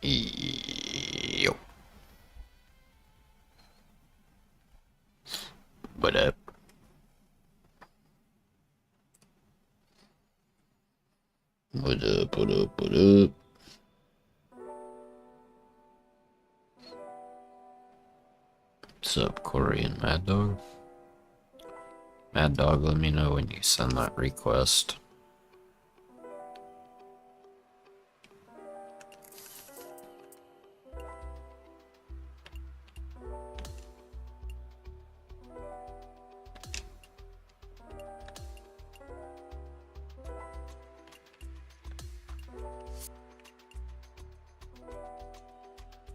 Yo. What up? What up, what up, what up? What's up, Corey and Mad Dog? Mad Dog, let me know when you send that request.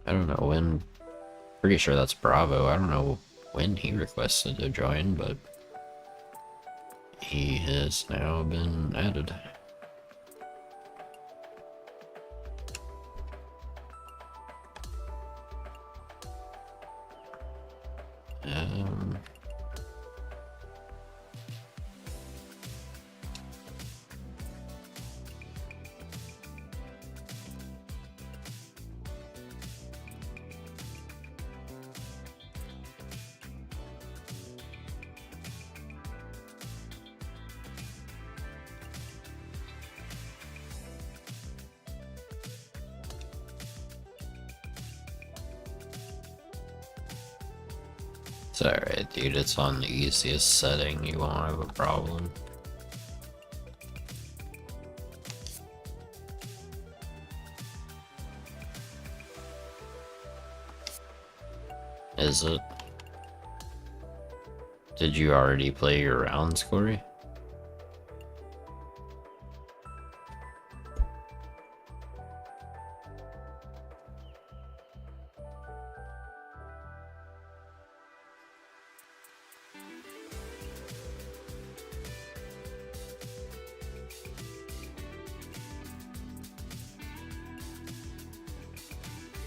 I don't know when. Pretty sure that's Bravo. I don't know when he requested to join, but he has now been added. Um. It's alright, dude. It's on the easiest setting. You won't have a problem. Is it? Did you already play your rounds, Corey?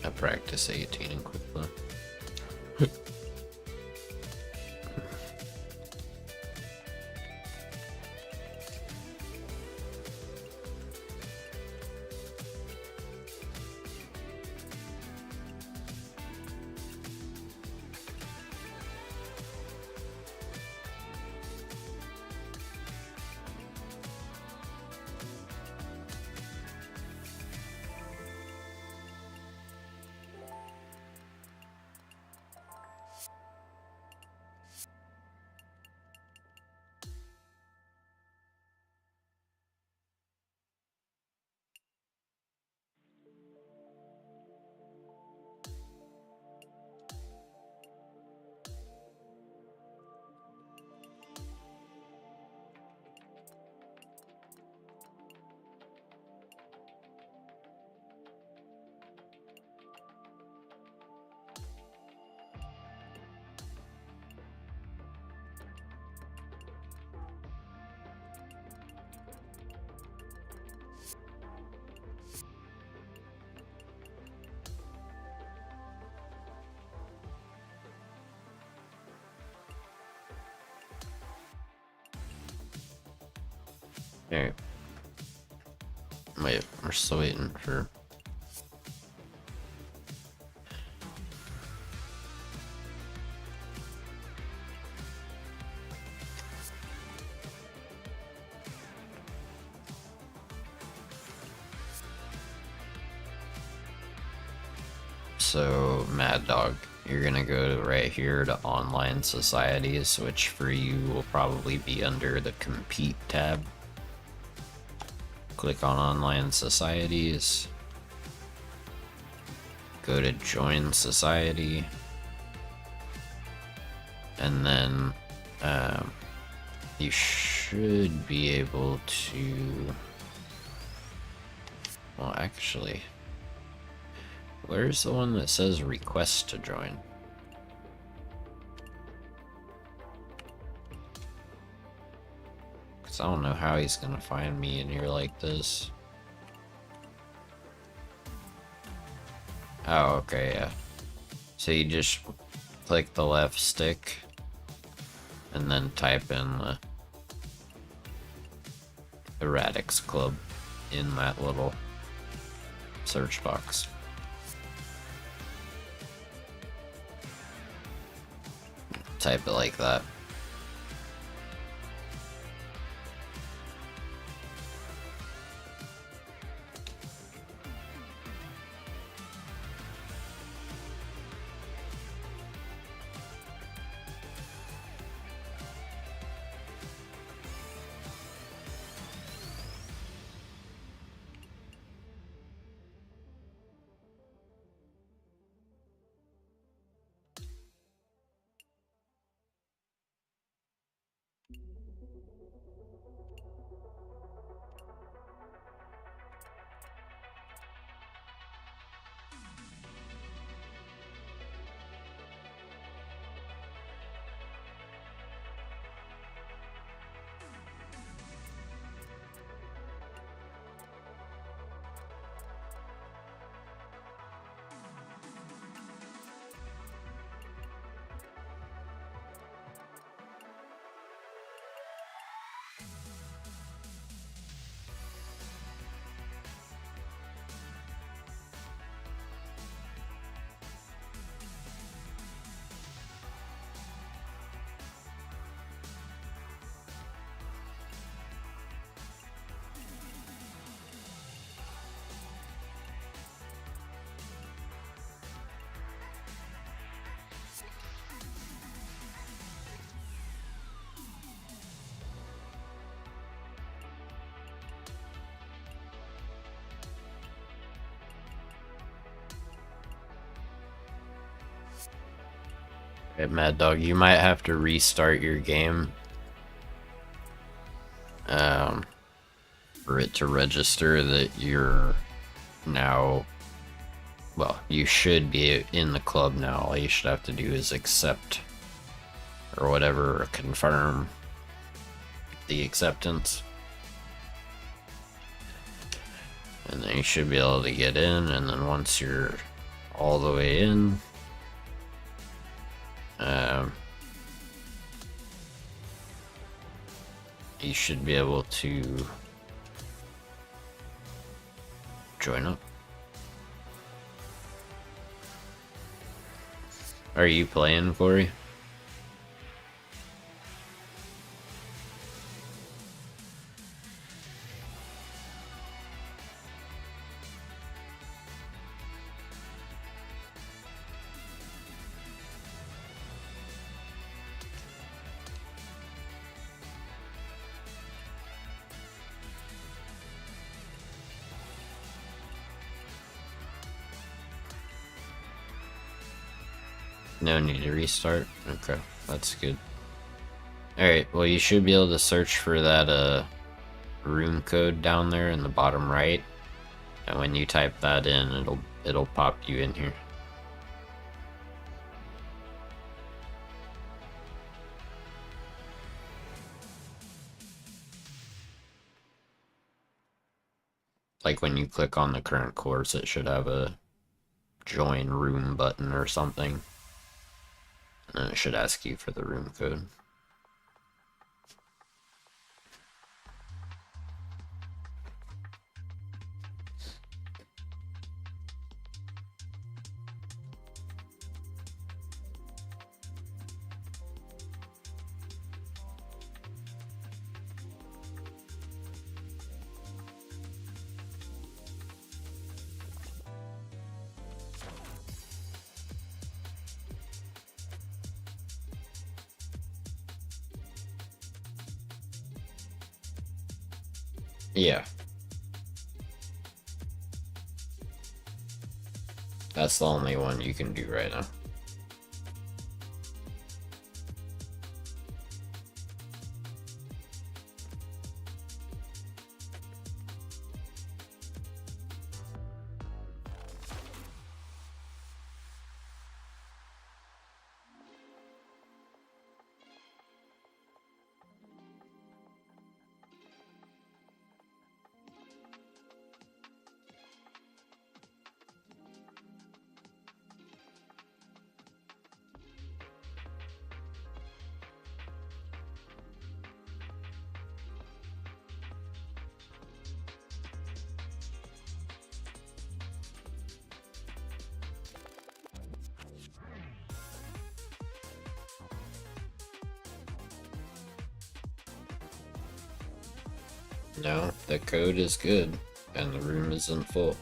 I practice 18 and quick play. Alright. Wait, we're still waiting for... So, Mad Dog, you're gonna go right here to Online Societies, which for you will probably be under the Compete tab. Click on Online Societies. Go to Join Society. And then you should be able to... Well, actually... Where's the one that says request to join? Because I don't know how he's gonna find me in here like this. Oh, okay, yeah. So you just click the left stick and then type in the Erratics Club in that little search box. type it like that. Okay, Mad Dog, you might have to restart your game for it to register that you're now, well, you should be in the club now. All you should have to do is accept or whatever, or confirm the acceptance. And then you should be able to get in, and then once you're all the way in, you should be able to join up. Are you playing, Corey? No need to restart? Okay, that's good. Alright, well you should be able to search for that room code down there in the bottom right. And when you type that in, it'll pop you in here. Like when you click on the current course, it should have a join room button or something. And then it should ask you for the room code. Yeah. That's the only one you can do right now. No, the code is good, and the room isn't full.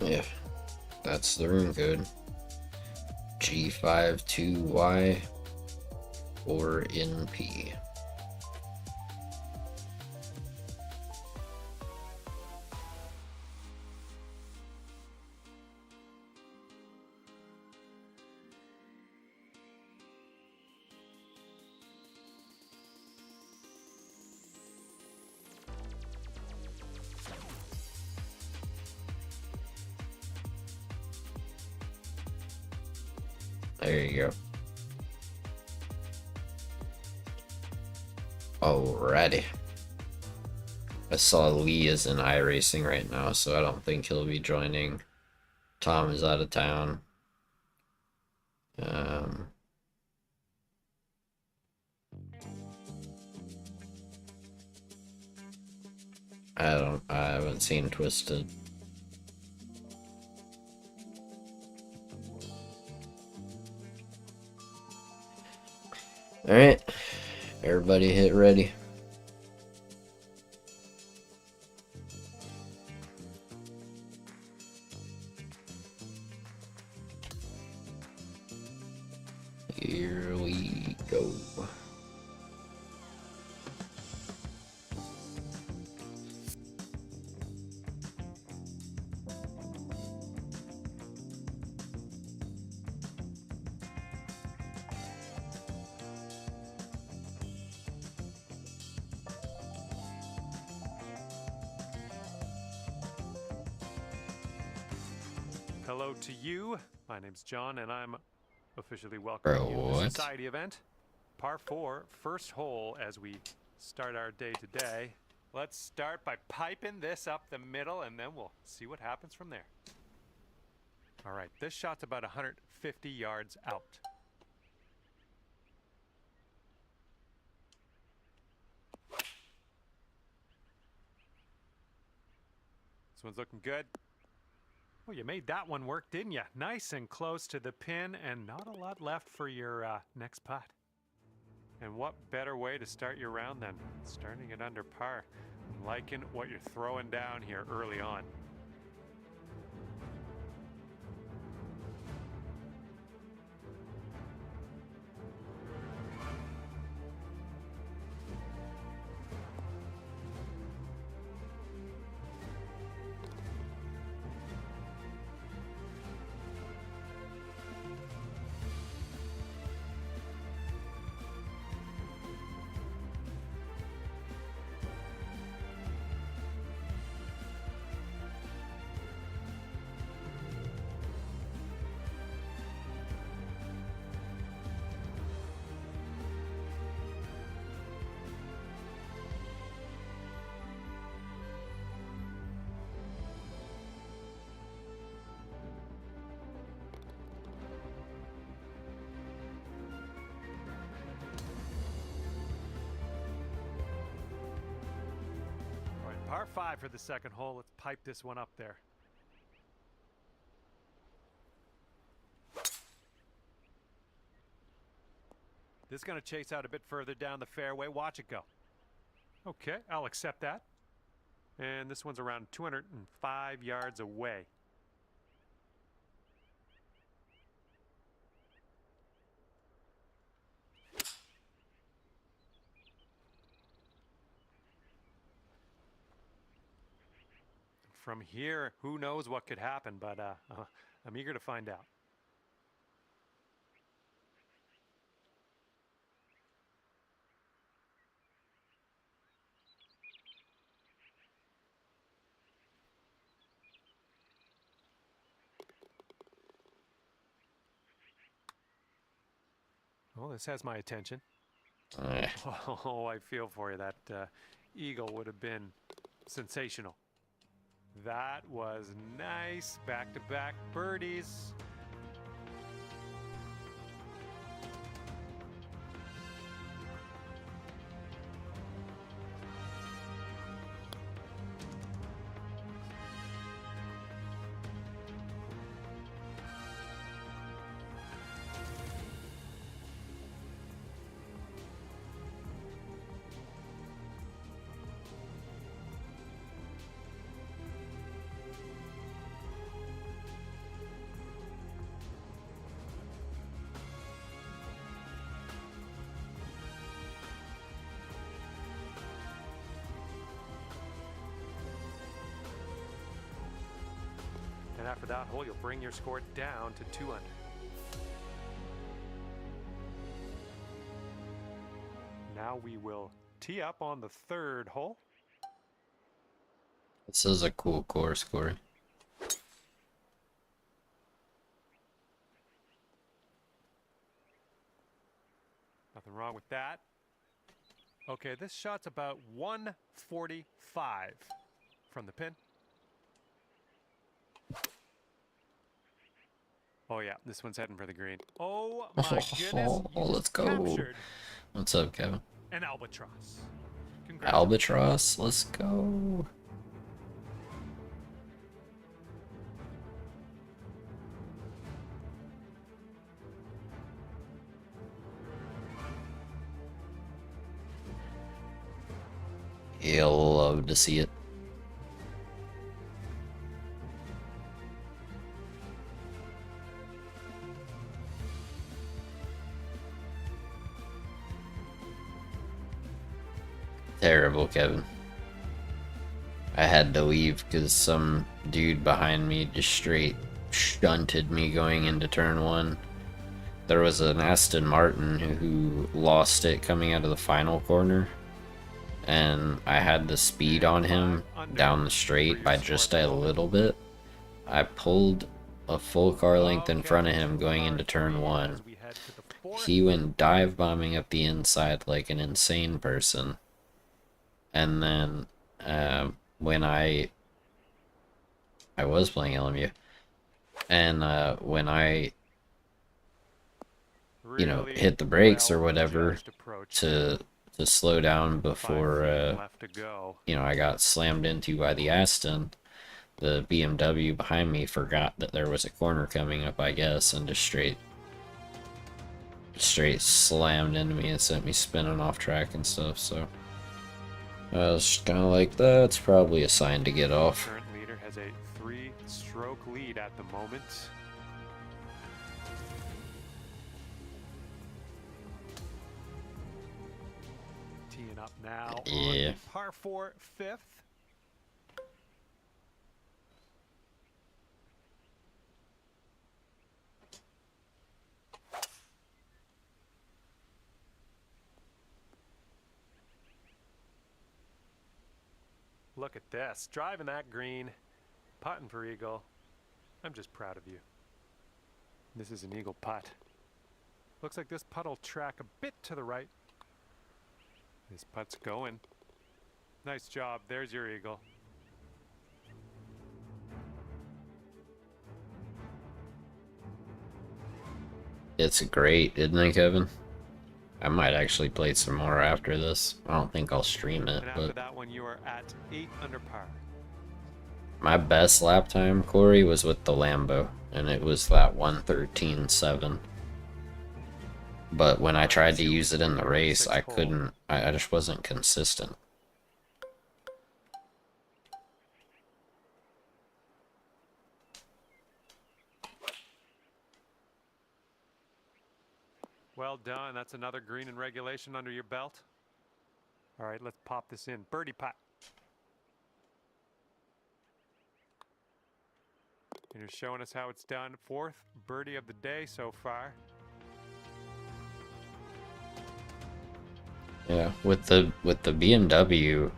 Yeah, that's the room code. G52Y or NP. There you go. Alrighty. I saw Lee is in iRacing right now, so I don't think he'll be joining. Tom is out of town. I haven't seen Twisted. Alright, everybody hit ready. Here we go. Hello to you. My name's John, and I'm officially welcoming you to the society event. Par 4, first hole as we start our day today. Let's start by piping this up the middle, and then we'll see what happens from there. All right, this shot's about 150 yards out. This one's looking good. Well, you made that one work, didn't you? Nice and close to the pin, and not a lot left for your next putt. And what better way to start your round than starting it under par? I'm liking what you're throwing down here early on. Par 5 for the second hole. Let's pipe this one up there. This is going to chase out a bit further down the fairway. Watch it go. Okay, I'll accept that. And this one's around 205 yards away. From here, who knows what could happen, but I'm eager to find out. Well, this has my attention. Oh, I feel for you. That eagle would have been sensational. That was nice. Back-to-back birdies. And after that hole, you'll bring your score down to 2 under. Now we will tee up on the 3rd hole. This is a cool course, Corey. Nothing wrong with that. Okay, this shot's about 145 from the pin. Oh yeah, this one's heading for the green. Oh my goodness. Let's go. What's up, Kevin? An albatross. Albatross, let's go. You'll love to see it. Terrible, Kevin. I had to leave because some dude behind me just straight shunted me going into turn 1. There was an Aston Martin who lost it coming out of the final corner, and I had the speed on him down the straight by just a little bit. I pulled a full car length in front of him going into turn 1. He went dive bombing up the inside like an insane person. And then when I was playing LMU, and when I hit the brakes or whatever to slow down before I got slammed into by the Aston, the BMW behind me forgot that there was a corner coming up, I guess, and just straight slammed into me and sent me spinning off track and stuff. So I was just kind of like, that's probably a sign to get off. Current leader has a 3-stroke lead at the moment. Teeing up now on the par 4 5th. Look at this, driving that green, putting for eagle. I'm just proud of you. This is an eagle putt. Looks like this putt will track a bit to the right. This putt's going. Nice job, there's your eagle. It's great, isn't it, Kevin? I might actually play some more after this. I don't think I'll stream it, and after but that one, you are at 8 under par. My best lap time, Corey, was with the Lambo, and it was that 1:13.7. But when I tried to use it in the race, I couldn't. I just wasn't consistent. Well done. That's another green in regulation under your belt. All right, let's pop this in. Birdie putt. And you're showing us how it's done. 4th birdie of the day so far. Yeah, with the BMW,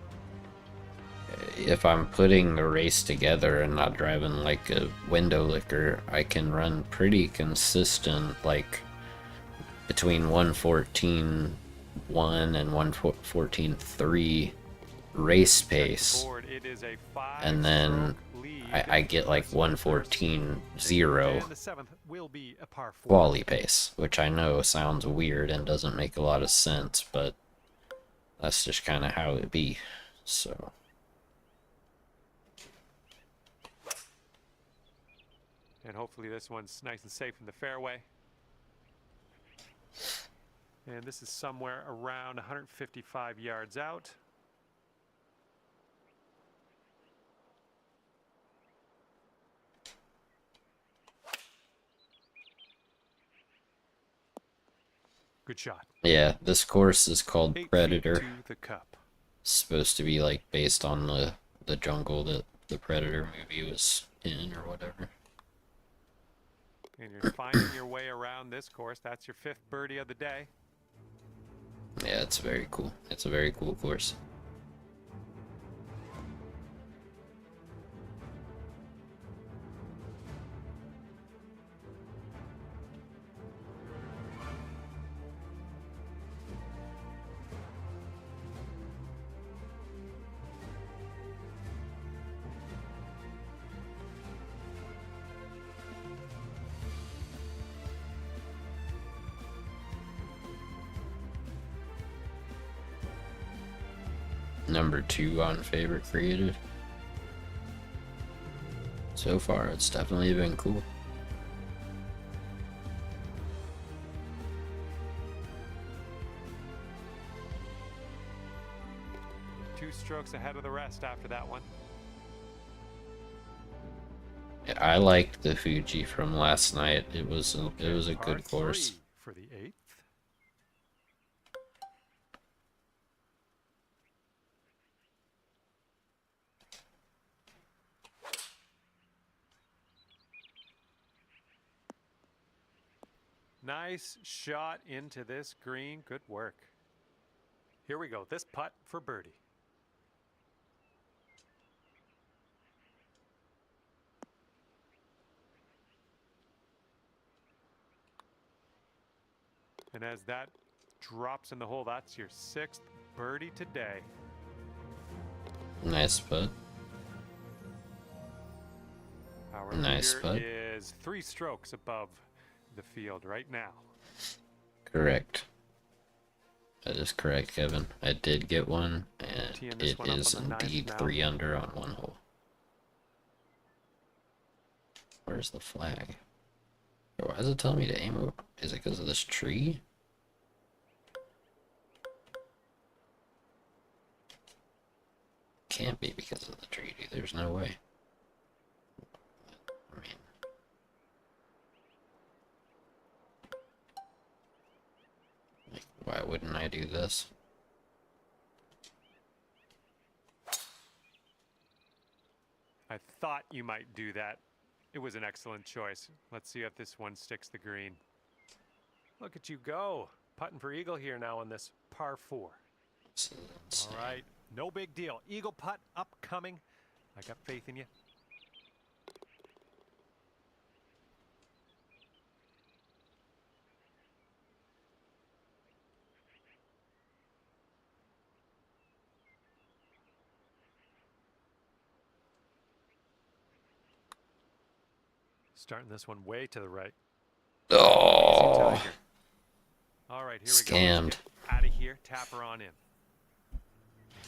if I'm putting the race together and not driving like a window licker, I can run pretty consistent, like between 1:14.1 and 1:14.3 race pace, and then I get like 1:14.0 quali pace, which I know sounds weird and doesn't make a lot of sense, but that's just kind of how it be. So and hopefully this one's nice and safe in the fairway. And this is somewhere around 155 yards out. Good shot. Yeah, this course is called Predator. To the cup. It's supposed to be like based on the jungle that the Predator movie was in or whatever. And you're finding your way around this course. That's your 5th birdie of the day. Yeah, it's very cool. It's a very cool course. Number 2 on favorite creative. So far, it's definitely been cool. Two strokes ahead of the rest after that one. Yeah, I liked the Fuji from last night. It was a good course. For the 8th. Nice shot into this green. Good work. Here we go. This putt for birdie. And as that drops in the hole, that's your 6th birdie today. Nice putt. Our Nice leader putt. is 3 strokes above the field right now. Correct. That is correct, Kevin. I did get one, and it is indeed 3 under on one hole. Where's the flag? Why is it telling me to aim over? Is it because of this tree? Can't be because of the tree, dude. There's no way. I mean, like, why wouldn't I do this? I thought you might do that. It was an excellent choice. Let's see if this one sticks the green. Look at you go. Putting for eagle here now on this par 4. All right. No big deal. Eagle putt upcoming. I got faith in you. Starting this one way to the right. Oh, all right, here scammed. We go. Out of here, tap her on in.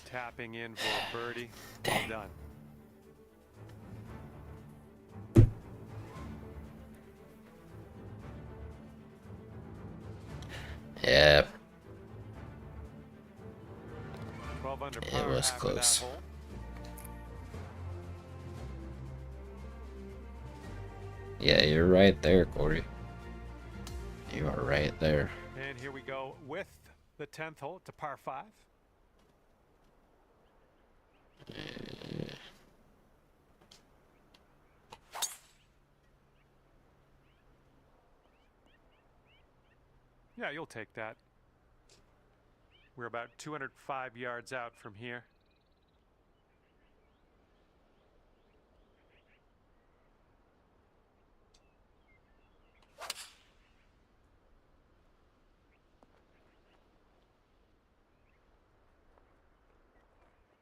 Tapping in for a birdie. Dang. Well done. Yeah. 12 under par. It was close. Yeah, you're right there, Corey. You are right there. And here we go with the 10th hole. It's a par 5. Yeah, you'll take that. We're about 205 yards out from here.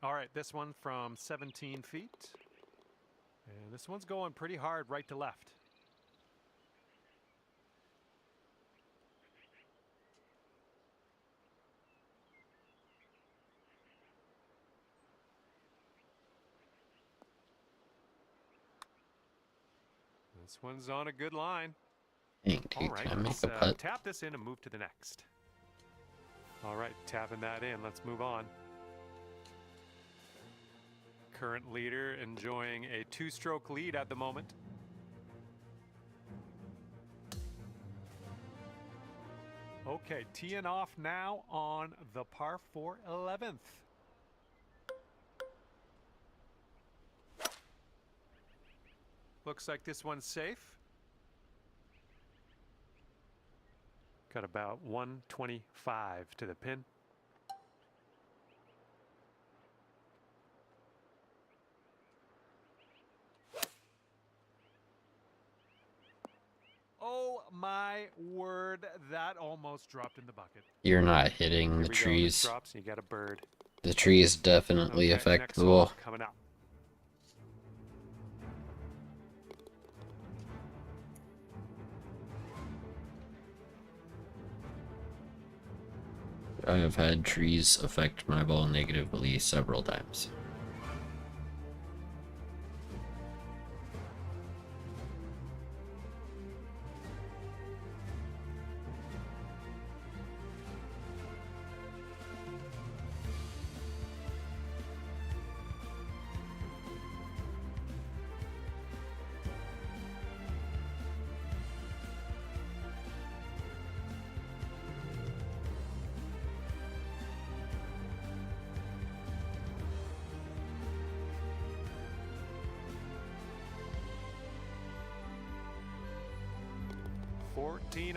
All right, this one from 17 feet. And this one's going pretty hard right to left. This one's on a good line. Dang, dude, all right, can I make let's a putt? tap this in and move to the next. All right, tapping that in. Let's move on. Current leader enjoying a 2-stroke lead at the moment. Okay, teeing off now on the par 4 11th. Looks like this one's safe. Got about 125 to the pin. Oh my word, that almost dropped in the bucket. You're not hitting the trees. Drops, you got a bird. The tree is definitely affectable. Coming up. I have had trees affect my ball negatively several times.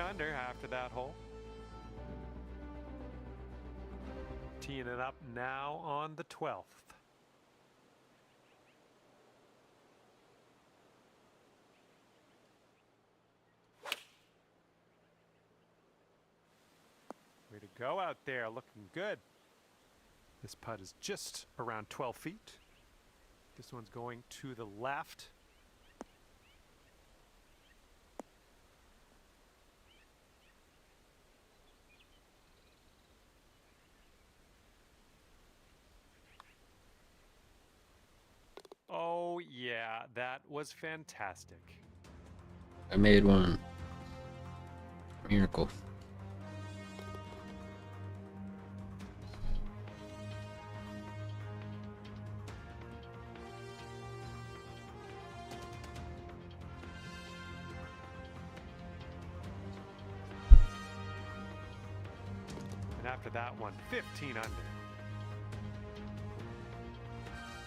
Under after that hole. Teeing it up now on the 12th. Way to go out there, looking good. This putt is just around 12 feet. This one's going to the left. Oh, yeah, that was fantastic. I made one. Miracle. And after that one, 15 under.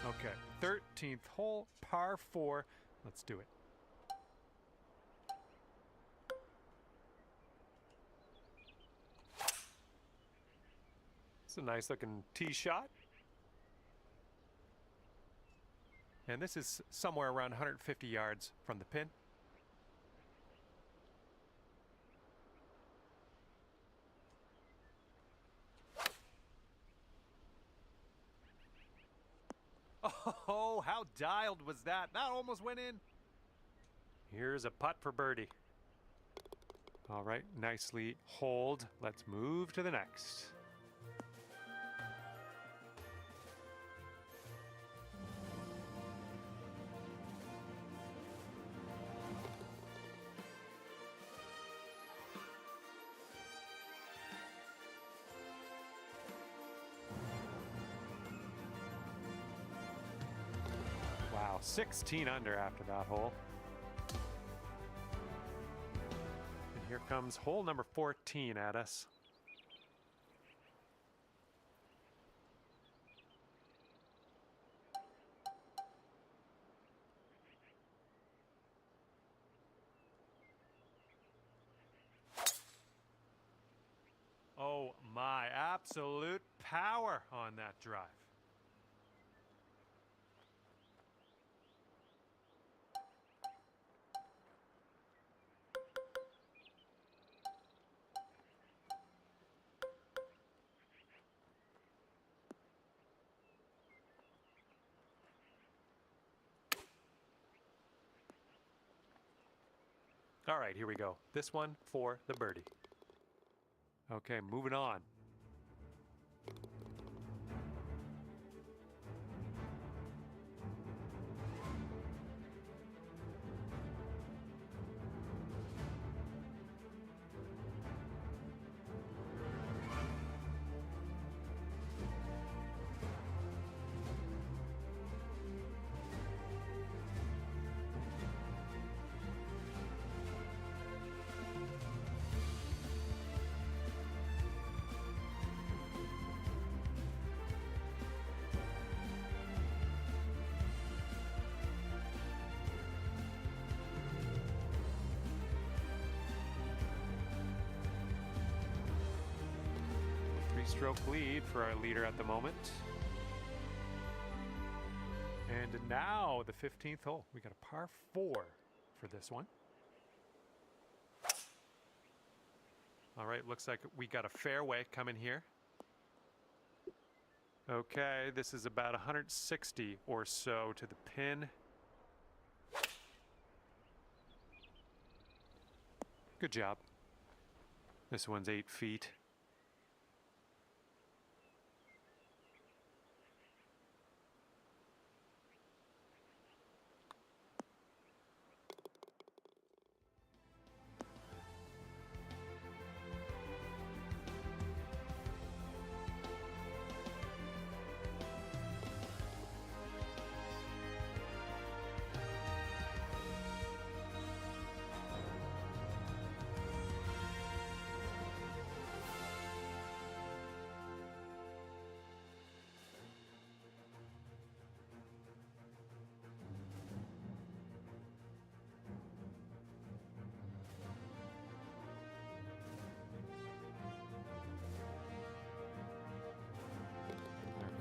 Okay, 13th hole, par 4. Let's do it. It's a nice looking tee shot. And this is somewhere around 150 yards from the pin. Oh, how dialed was that? That almost went in. Here's a putt for birdie. All right, nicely holed. Let's move to the next. Wow, 16 under after that hole. And here comes hole number 14 at us. Oh my, absolute power on that drive. All right, here we go. This one for the birdie. Okay, moving on. stroke lead for our leader at the moment. And now the 15th hole. We got a par 4 for this one. All right, looks like we got a fairway coming here. Okay, this is about 160 or so to the pin. Good job. This one's 8 feet.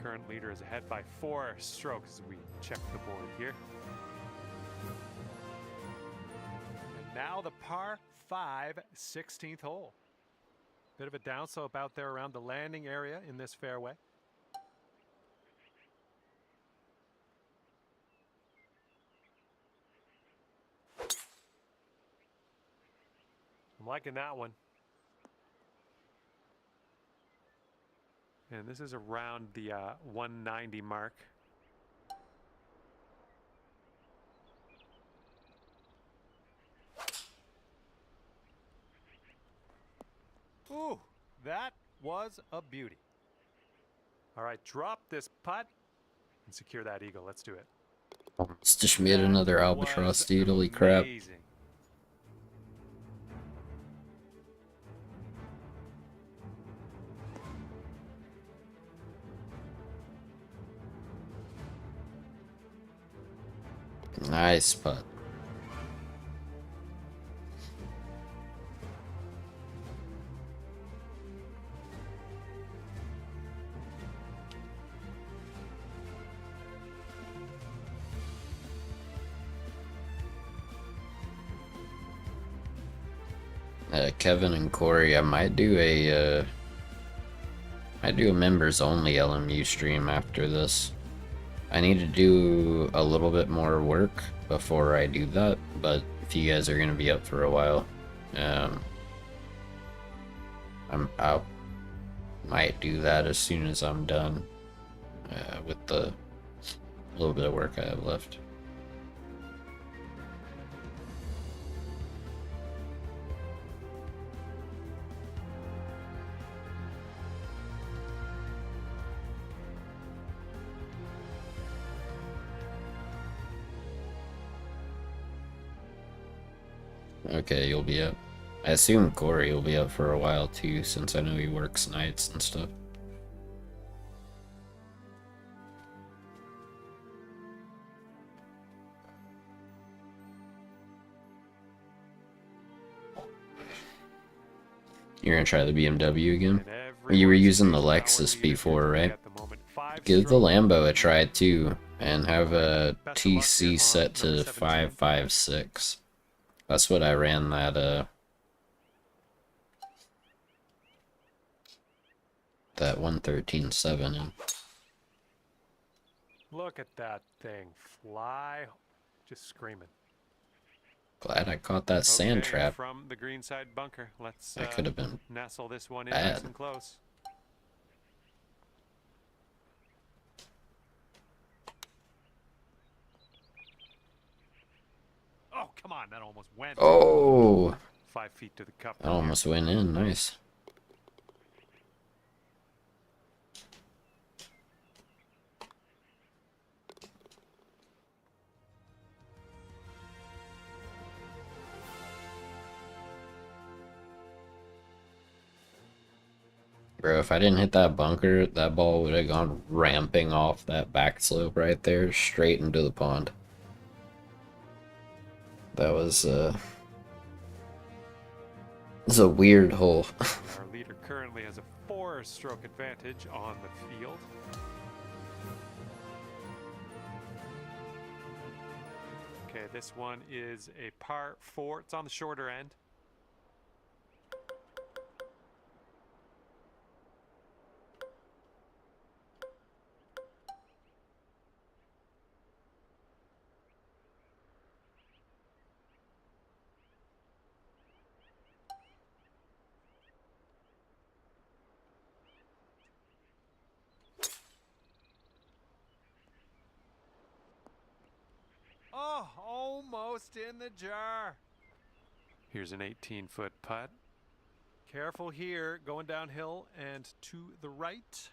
Current leader is ahead by 4 strokes as we check the board here. And now the par 5 16th hole. Bit of a downslope out there around the landing area in this fairway. I'm liking that one. And this is around the 190 mark. Ooh, that was a beauty. All right, drop this putt and secure that eagle. Let's do it. It's just made another albatross, dude. Holy crap. Amazing. Nice putt. Kevin and Corey, I might do a members only LMU stream after this. I need to do a little bit more work before I do that, but if you guys are gonna be up for a while, I might do that as soon as I'm done with the little bit of work I have left. Okay, you'll be up. I assume Corey will be up for a while too, since I know he works nights and stuff. You're gonna try the BMW again? You were using the Lexus before, right? Give the Lambo a try too, and have a TC set to 556. That's what I ran that that 113.7 in. Look at that thing fly, just screaming. Glad I caught that sand trap. From the greenside bunker, let's that could have been nestle this one in bad. nice and close. Oh, come on, that almost went. Oh! 5 feet to the cup. That almost went in, nice. Bro, if I didn't hit that bunker, that ball would have gone ramping off that back slope right there, straight into the pond. That was, it's a weird hole. Our leader currently has a 4-stroke advantage on the field. Okay, this one is a par 4. It's on the shorter end. Oh, almost in the jar. Here's an 18-foot putt. Careful here, going downhill and to the right.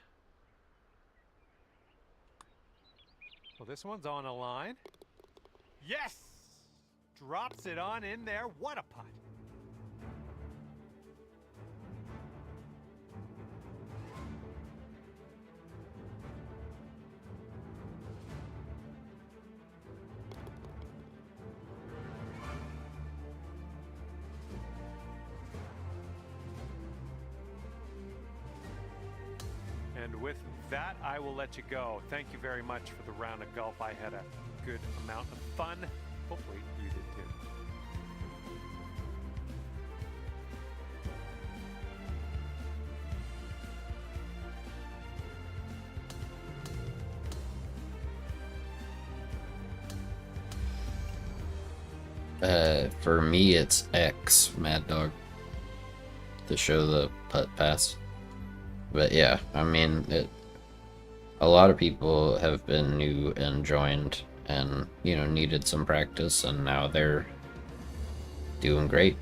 Well, this one's on a line. Yes! Drops it on in there. What a putt. And with that, I will let you go. Thank you very much for the round of golf. I had a good amount of fun. Hopefully you did too. For me, it's X, Mad Dog, to show the putt pass. But yeah, I mean, a lot of people have been new and joined and, you know, needed some practice, and now they're doing great.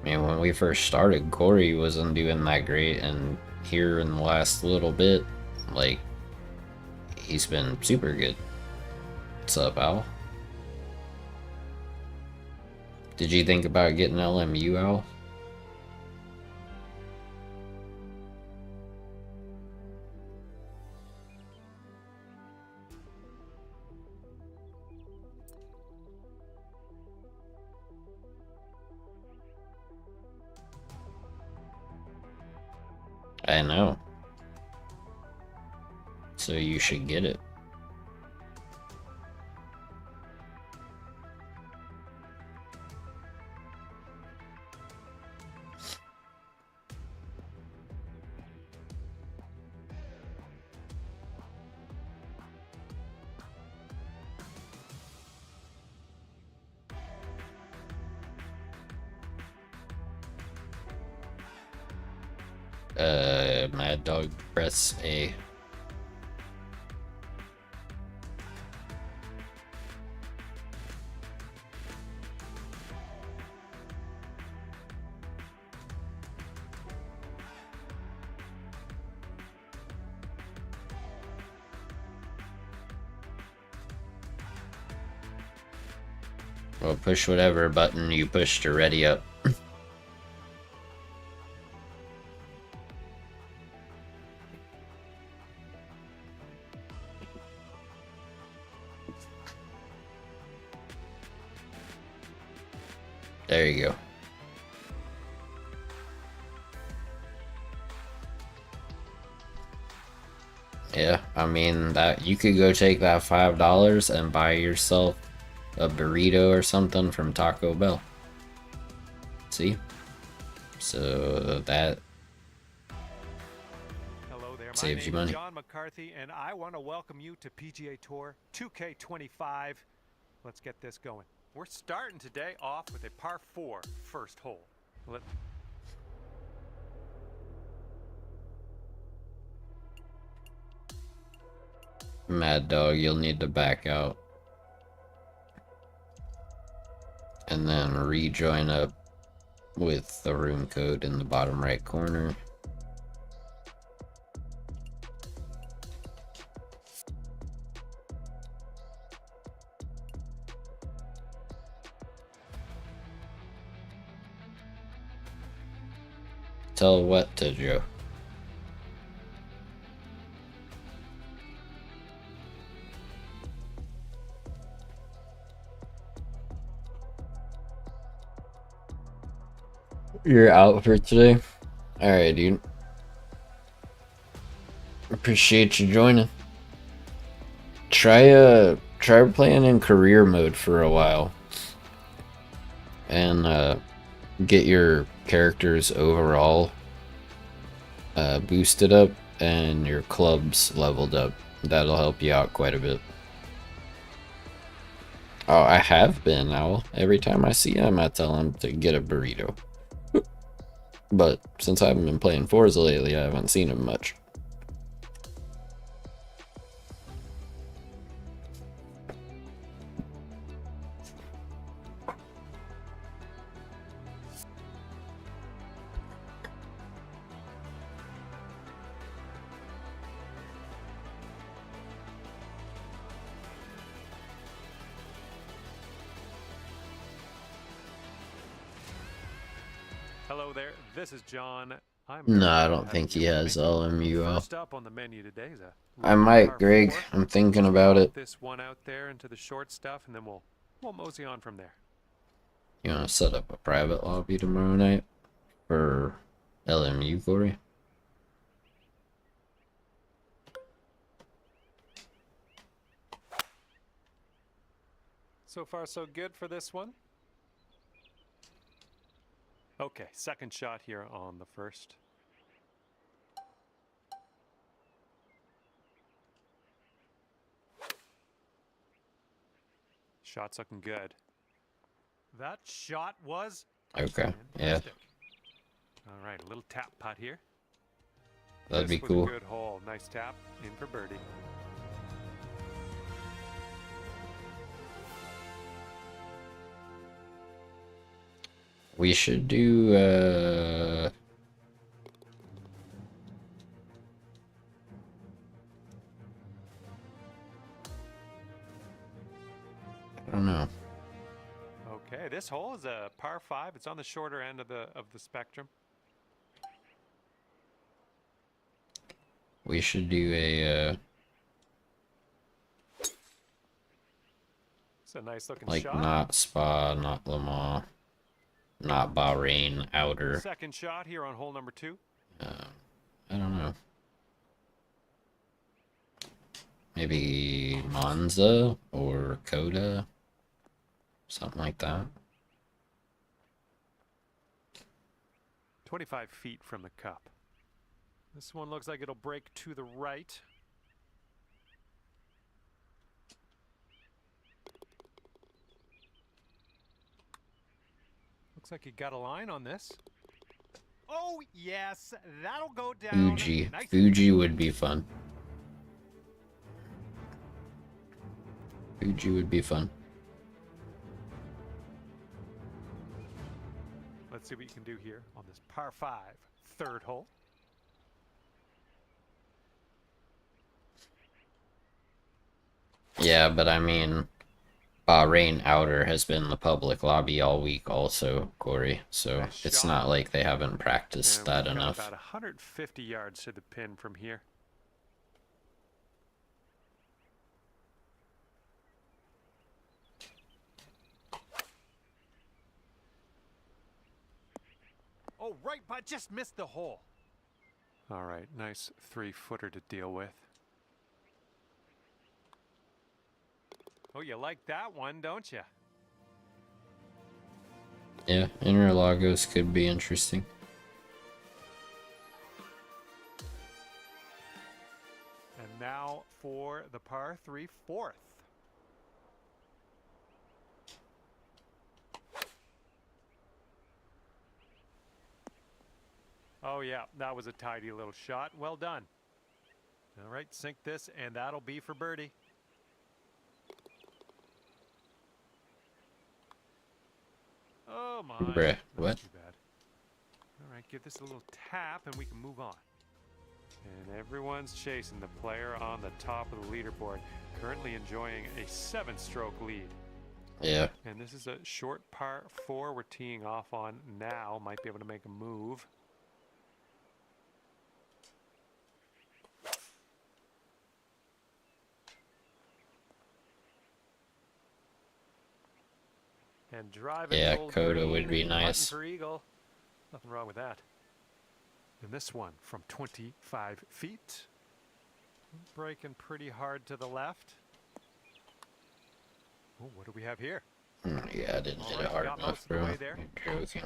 I mean, when we first started, Corey wasn't doing that great, and here in the last little bit, like, he's been super good. What's up, Al? Did you think about getting LMU, Al? I know. So you should get it. Mad Dog, press A. Well, push whatever button you push to ready up. There you go. Yeah, I mean, that you could go take that $5 and buy yourself a burrito or something from Taco Bell. See? So that saves you money. John McCarthy, and I want to welcome you to PGA Tour 2K25. Let's get this going. We're starting today off with a par 4 first hole. Mad Dog, you'll need to back out. And then rejoin up with the room code in the bottom right corner. Tell what to Joe. You're out for today? Alright, dude. Appreciate you joining. Try playing in career mode for a while. And get your character's overall boosted up and your clubs leveled up. That'll help you out quite a bit. Oh, I have been, Owl. Every time I see him, I tell him to get a burrito. But since I haven't been playing Forza lately, I haven't seen him much. Hello there, this is John. No, I don't think he has LMUO. First up on the menu today is I might, Greg. I'm thinking about it. This one out there into the short stuff, and then we'll mosey on from there. You want to set up a private lobby tomorrow night for LMU, Corey? So far, so good for this one. Okay, second shot here on the first. Shot's looking good. That shot was okay. fantastic. Yeah. All right, a little tap putt here. That'd This be was cool. A good hole. Nice tap in for birdie. We should do I don't know. Okay, this hole is a par 5. It's on the shorter end of the spectrum. We should do a It's a nice looking like shot. not Spa, not Le Mans, not Bahrain outer. Second shot here on hole number 2. I don't know. Maybe Monza or Coda, something like that. 25 feet from the cup. This one looks like it'll break to the right. Looks like you got a line on this. Oh, yes, that'll go down. Fuji. Nice. Fuji would be fun. Fuji would be fun. Let's see what you can do here on this par 5, third hole. Yeah, but I mean, Bahrain outer has been in the public lobby all week also, Corey. So Nice it's shot. not like they haven't practiced And that we've got enough. about 150 yards to the pin from here. Oh, right, but just missed the hole. All right, nice 3-footer to deal with. Oh, you like that one, don't you? Yeah, Interlagos could be interesting. And now for the par 3, fourth. Oh yeah, that was a tidy little shot. Well done. All right, sink this, and that'll be for birdie. Oh my. Bruh, Not what? too bad. All right, give this a little tap, and we can move on. And everyone's chasing the player on the top of the leaderboard, currently enjoying a 7-stroke lead. Yeah. And this is a short par 4 we're teeing off on now. Might be able to make a move. And driving. Yeah, old Coda green, would be putting nice. For eagle. Nothing wrong with that. And this one from 25 feet. Braking pretty hard to the left. Oh, what do we have here? Yeah, I didn't hit it hard enough, bro. You're joking.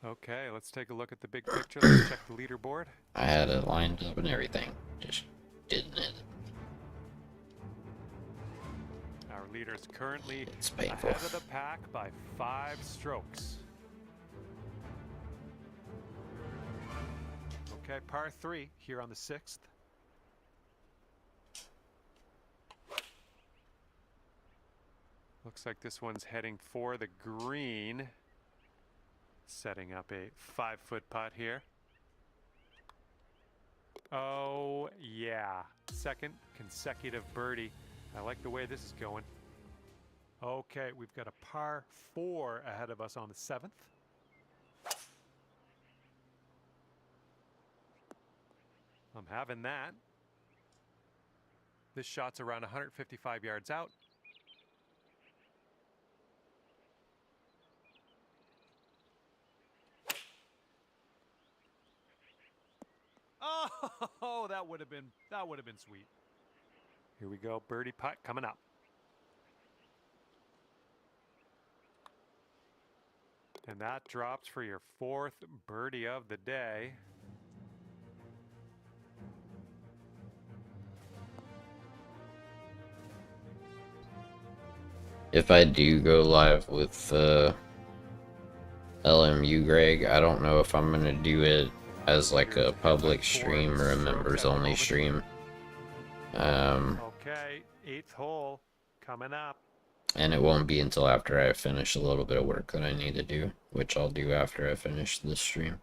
Okay, let's take a look at the big picture. Let's check the leaderboard. I had it lined up and everything. Just didn't hit it. Our leader is currently It's painful. ahead of the pack by 5 strokes. Okay, par 3 here on the 6th. Looks like this one's heading for the green. Setting up a 5-foot putt here. Oh, yeah. Second consecutive birdie. I like the way this is going. Okay, we've got a par 4 ahead of us on the 7th. I'm having that. This shot's around 155 yards out. Oh, that would have been sweet. Here we go, birdie putt coming up. And that drops for your 4th birdie of the day. If I do go live with LMU Greg, I don't know if I'm gonna do it as like a public stream or a members only stream. Okay, 8th hole coming up. And it won't be until after I finish a little bit of work that I need to do, which I'll do after I finish this stream.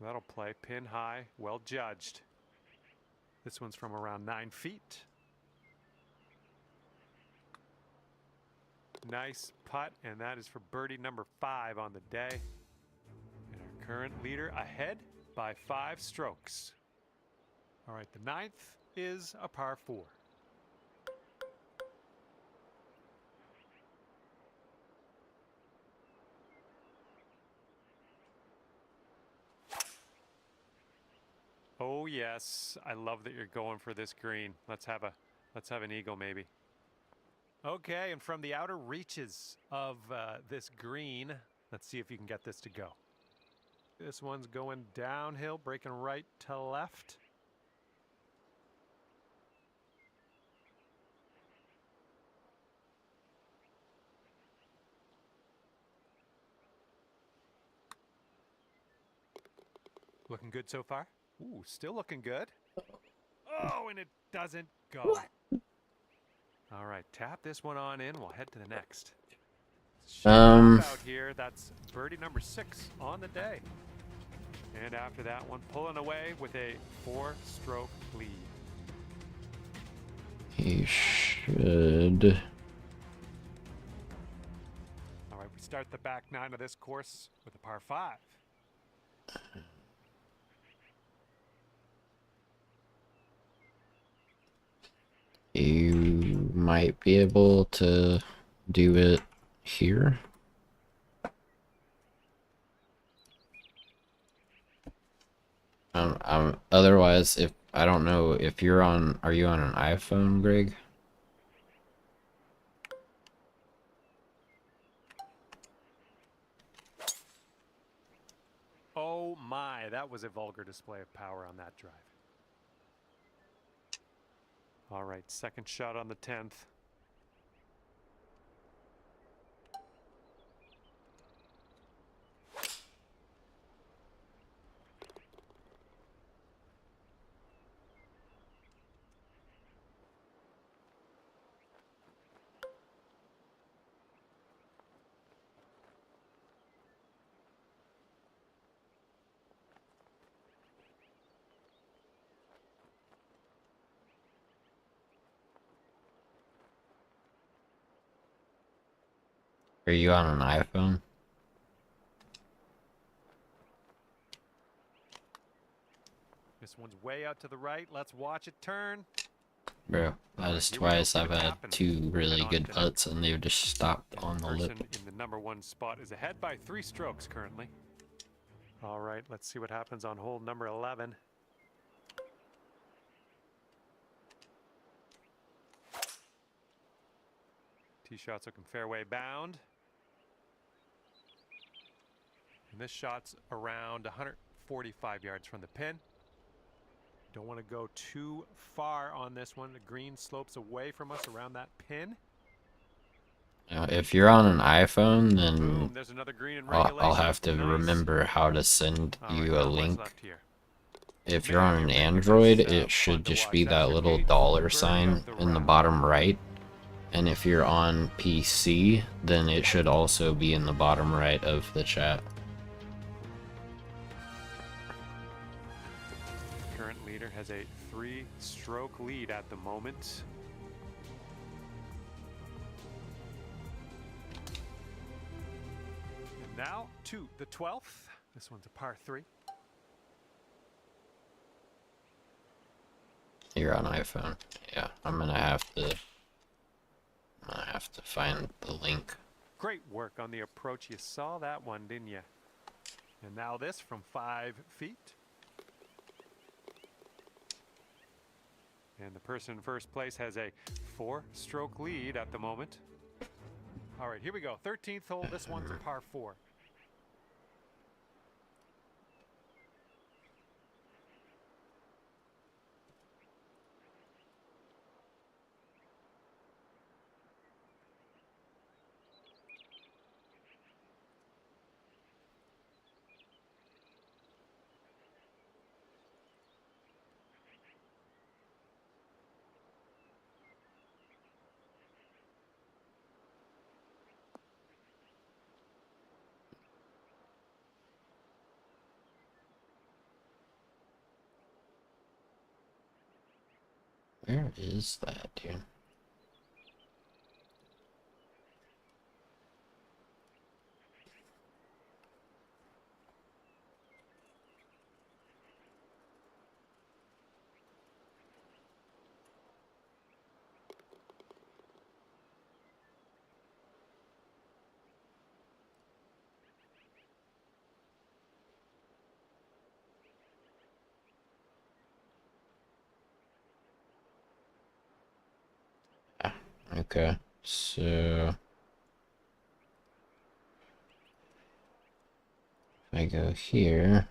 That'll play pin high, well judged. This one's from around 9 feet. Nice putt, and that is for birdie number 5 on the day. And our current leader ahead by 5 strokes. All right, the 9th is a par 4. Oh yes, I love that you're going for this green. Let's have an eagle maybe. Okay, and from the outer reaches of this green, let's see if you can get this to go. This one's going downhill, breaking right to left. Looking good so far? Ooh, still looking good. Oh, and it doesn't go. What? All right, tap this one on in. We'll head to the next. Out here, that's birdie number 6 on the day. And after that one, pulling away with a 4-stroke lead. He should. All right, we start the back 9 of this course with a par 5. You might be able to do it here. Otherwise, if I don't know if you're on, are you on an iPhone, Greg? Oh my, that was a vulgar display of power on that drive. All right, second shot on the 10th. Are you on an iPhone? This one's way out to the right. Let's watch it turn. Bro, that is twice I've had two really good putts and they've just stopped on the lip. In the #1 spot is ahead by 3 strokes currently. All right, let's see what happens on hole number 11. Tee shot's looking fairway bound. And this shot's around 145 yards from the pin. Don't want to go too far on this one. The green slopes away from us around that pin. Now, if you're on an iPhone, then Boom, there's another green in I'll have to remember how to send you a link. If you're on an Android, it should just be that little $sign in the bottom right. And if you're on PC, then it should also be in the bottom right of the chat. Current leader has a 3-stroke lead at the moment. And now to the 12th. This one's a par 3. You're on iPhone. Yeah, I'm gonna have to find the link. Great work on the approach. You saw that one, didn't you? And now this from 5 feet. And the person in first place has a 4-stroke lead at the moment. All right, here we go. 13th hole. This one's a par 4. Where is that, dude? Okay, so if I go here,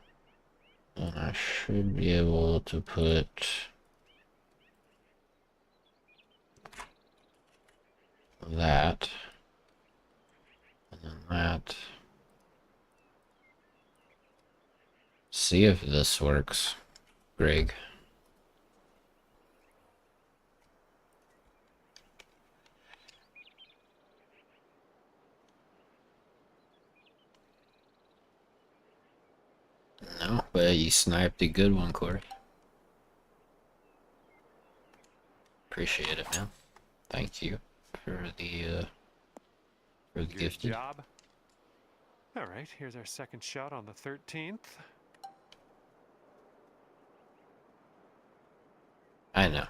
then I should be able to put that, and then that. See if this works, Greg. No, but you sniped a good one, Corey. Appreciate it, man. Thank you for the gifted. Good job. All right, here's our second shot on the 13th. I know.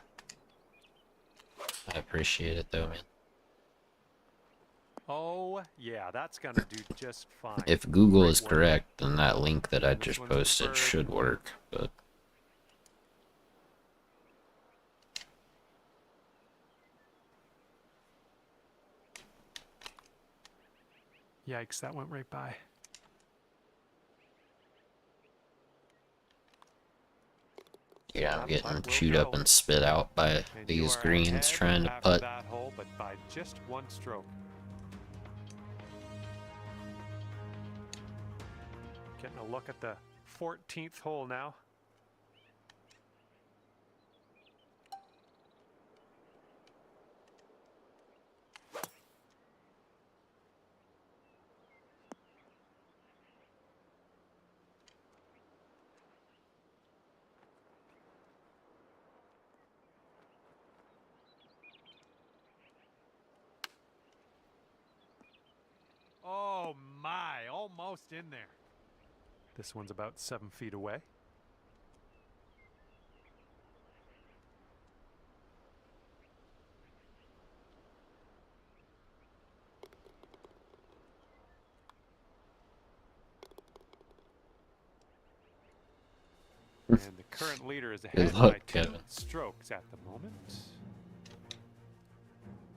I appreciate it though, man. Oh, yeah, that's gonna do just fine. If Google is correct, then that link that I just posted should work, but... Yikes, that went right by. Yeah, I'm getting chewed up and spit out by these greens trying to putt. That hole, but by just 1 stroke. Getting a look at the 14th hole now. Oh my, almost in there. This one's about 7 feet away. current leader is Good ahead luck, by 2 Kevin. strokes at the moment.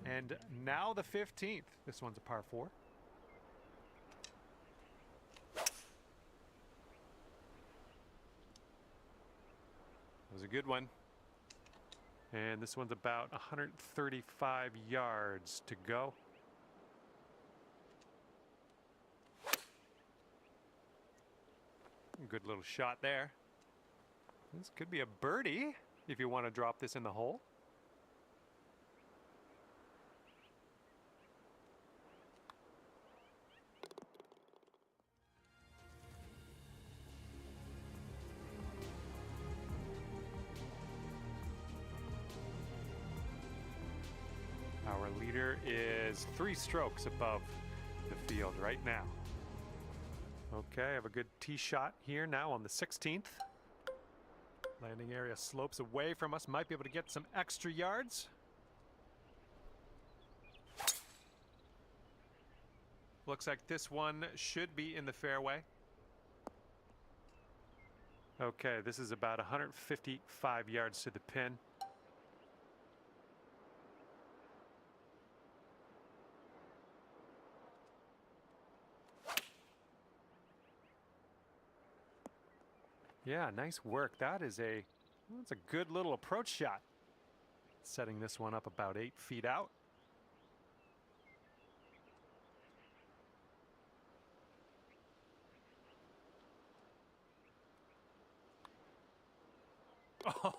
And now the 15th. This one's a par 4. That was a good one. And this one's about 135 yards to go. Good little shot there. This could be a birdie if you want to drop this in the hole. Our leader is 3 strokes above the field right now. Okay, I have a good tee shot here now on the 16th. Landing area slopes away from us. Might be able to get some extra yards. Looks like this one should be in the fairway. Okay, this is about 155 yards to the pin. Yeah, nice work. That's a good little approach shot. Setting this one up about 8 feet out.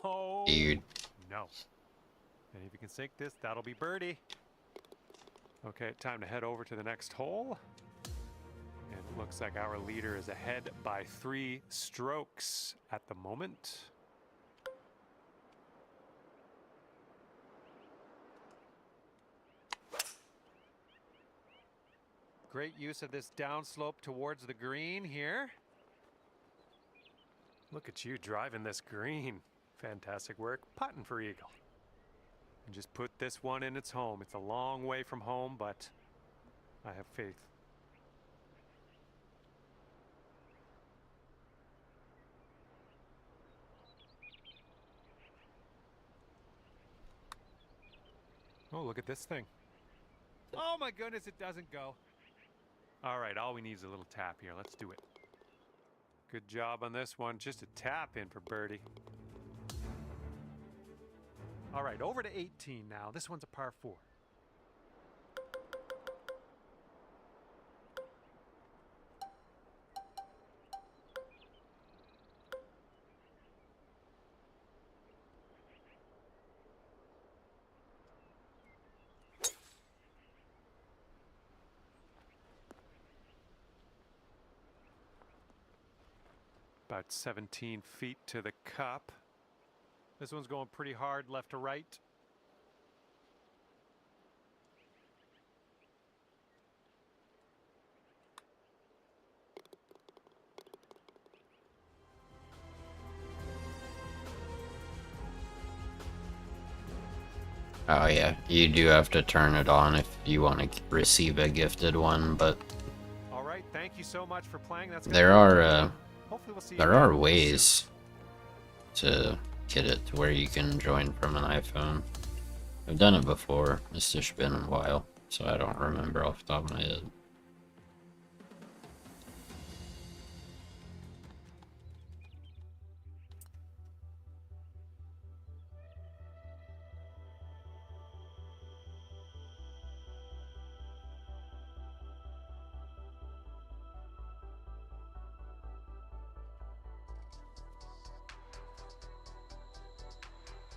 Oh, Dude. no. And if you can sink this, that'll be birdie. Okay, time to head over to the next hole. And it looks like our leader is ahead by 3 strokes at the moment. Great use of this downslope towards the green here. Look at you driving this green. Fantastic work. Putting for eagle. And just put this one in its home. It's a long way from home, but I have faith. Oh, look at this thing. Oh my goodness, it doesn't go. All right, all we need is a little tap here. Let's do it. Good job on this one. Just a tap in for birdie. All right, over to 18 now. This one's a par 4. About 17 feet to the cup. This one's going pretty hard left to right. Oh yeah, you do have to turn it on if you want to receive a gifted one, but All right, thank you so much for playing. That's there are hopefully we'll see you there again are soon. ways to get it to where you can join from an iPhone. I've done it before. It's just been a while, so I don't remember off the top of my head.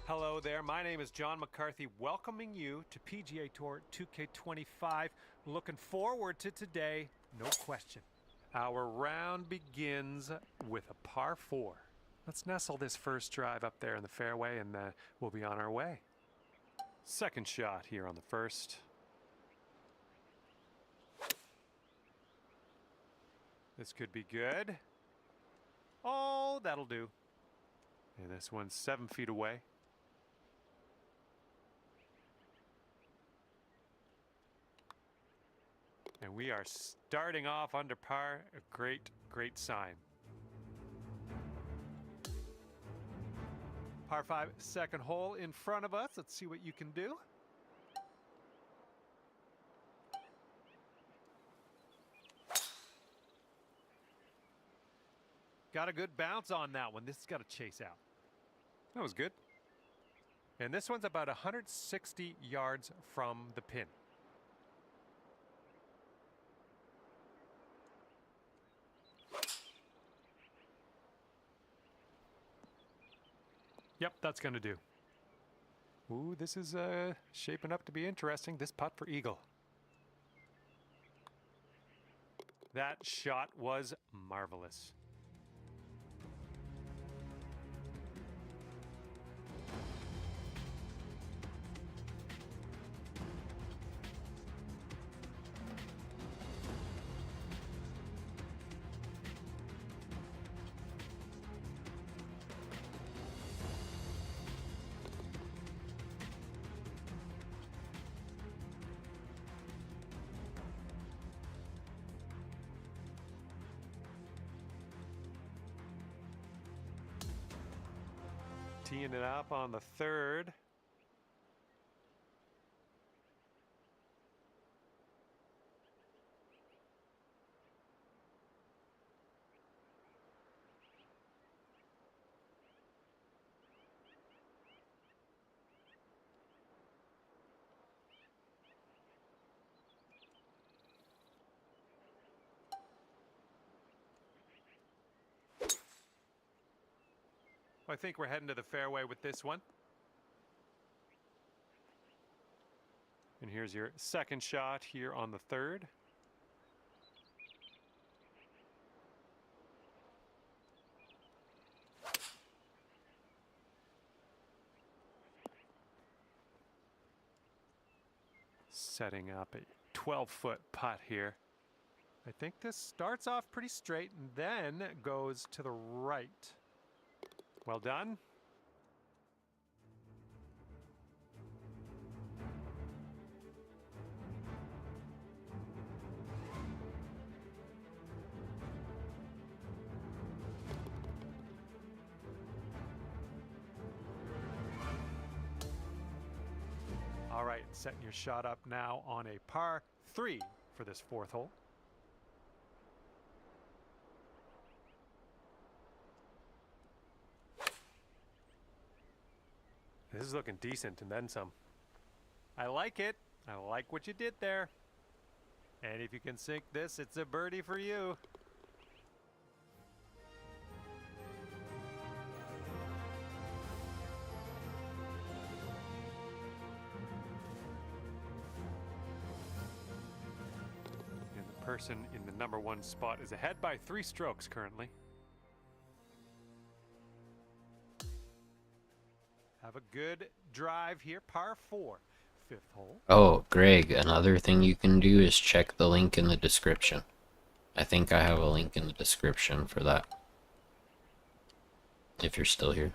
Hello there, my name is John McCarthy, welcoming you to PGA Tour 2K25. Looking forward to today, no question. Our round begins with a par 4. Let's nestle this first drive up there in the fairway and we'll be on our way. Second shot here on the first. This could be good. Oh, that'll do. And this one's 7 feet away. And we are starting off under par, a great, great sign. Par 5, second hole in front of us. Let's see what you can do. Got a good bounce on that one. This has got to chase out. That was good. And this one's about 160 yards from the pin. Yep, that's going to do. Ooh, this is shaping up to be interesting. This putt for eagle. That shot was marvelous. Teeing it up on the third. I think we're heading to the fairway with this one. And here's your second shot here on the third. Setting up a 12-foot putt here. I think this starts off pretty straight and then goes to the right. Well done. All right, setting your shot up now on a par 3 for this fourth hole. This is looking decent and then some. I like it. I like what you did there. And if you can sink this, it's a birdie for you. And the person in the number 1 spot is ahead by 3 strokes currently. Have a good drive here, par 4, 5th hole. Oh, Greg, another thing you can do is check the link in the description. I think I have a link in the description for that. If you're still here.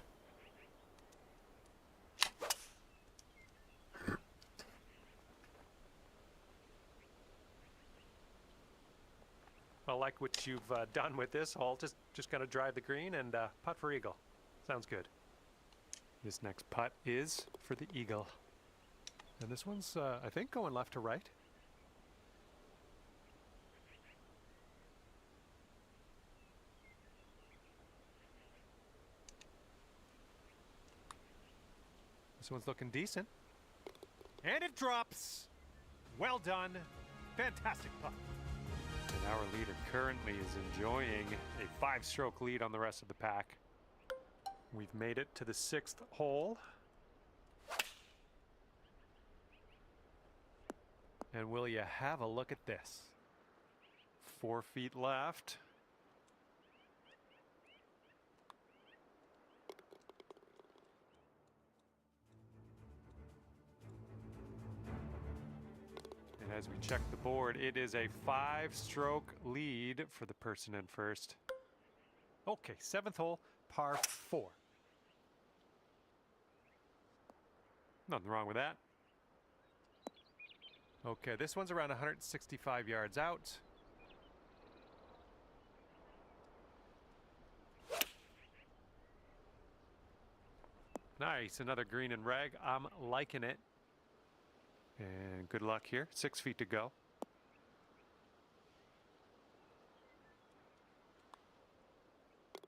Well, like what you've done with this hole, just gonna drive the green and putt for eagle. Sounds good. This next putt is for the eagle. And this one's, I think, going left to right. This one's looking decent. And it drops! Well done. Fantastic putt. And our leader currently is enjoying a 5-stroke lead on the rest of the pack. We've made it to the 6th hole. And will you have a look at this? 4 feet left. And as we check the board, it is a 5-stroke lead for the person in first. Okay, 7th hole, par 4. Nothing wrong with that. Okay, this one's around 165 yards out. Nice, another green and reg. I'm liking it. And good luck here. 6 feet to go.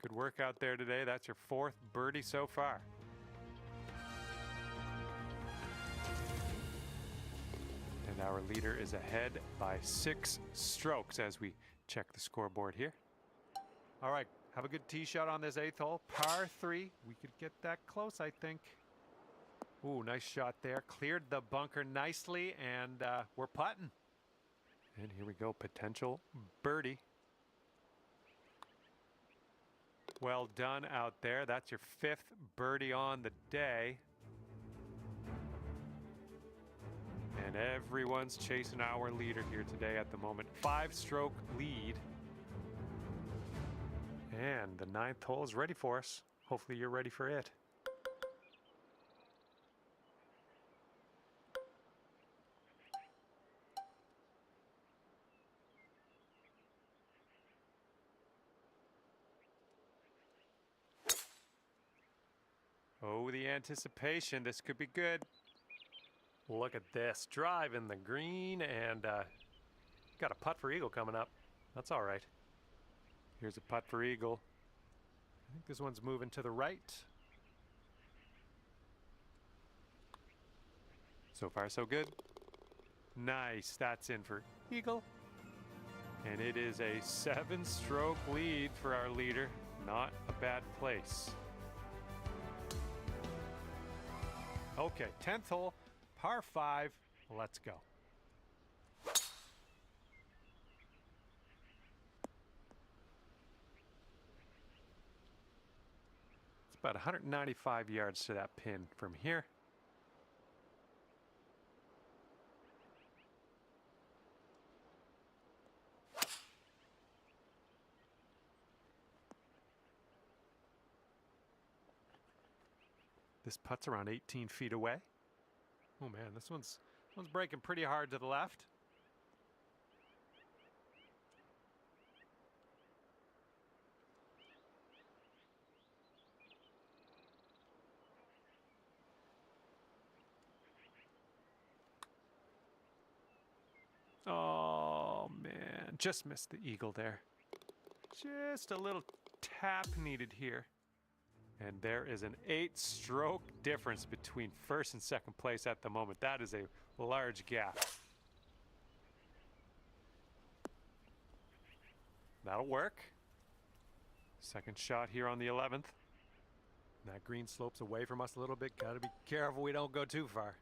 Good work out there today. That's your 4th birdie so far. And our leader is ahead by 6 strokes as we check the scoreboard here. All right, have a good tee shot on this 8th hole. Par 3. We could get that close, I think. Ooh, nice shot there. Cleared the bunker nicely, and we're putting. And here we go, potential birdie. Well done out there. That's your 5th birdie on the day. And everyone's chasing our leader here today at the moment. 5-stroke lead. And the 9th hole is ready for us. Hopefully you're ready for it. Oh, the anticipation. This could be good. Look at this. Drive in the green, and got a putt for eagle coming up. That's all right. Here's a putt for eagle. I think this one's moving to the right. So far, so good. Nice. That's in for eagle. And it is a 7-stroke lead for our leader. Not a bad place. Okay, 10th hole, par 5. Let's go. It's about 195 yards to that pin from here. This putt's around 18 feet away. Oh man, this one's breaking pretty hard to the left. Oh man, just missed the eagle there. Just a little tap needed here. And there is an 8-stroke difference between 1st and 2nd place at the moment. That is a large gap. That'll work. 2nd shot here on the 11th. That green slopes away from us a little bit. Gotta be careful we don't go too far.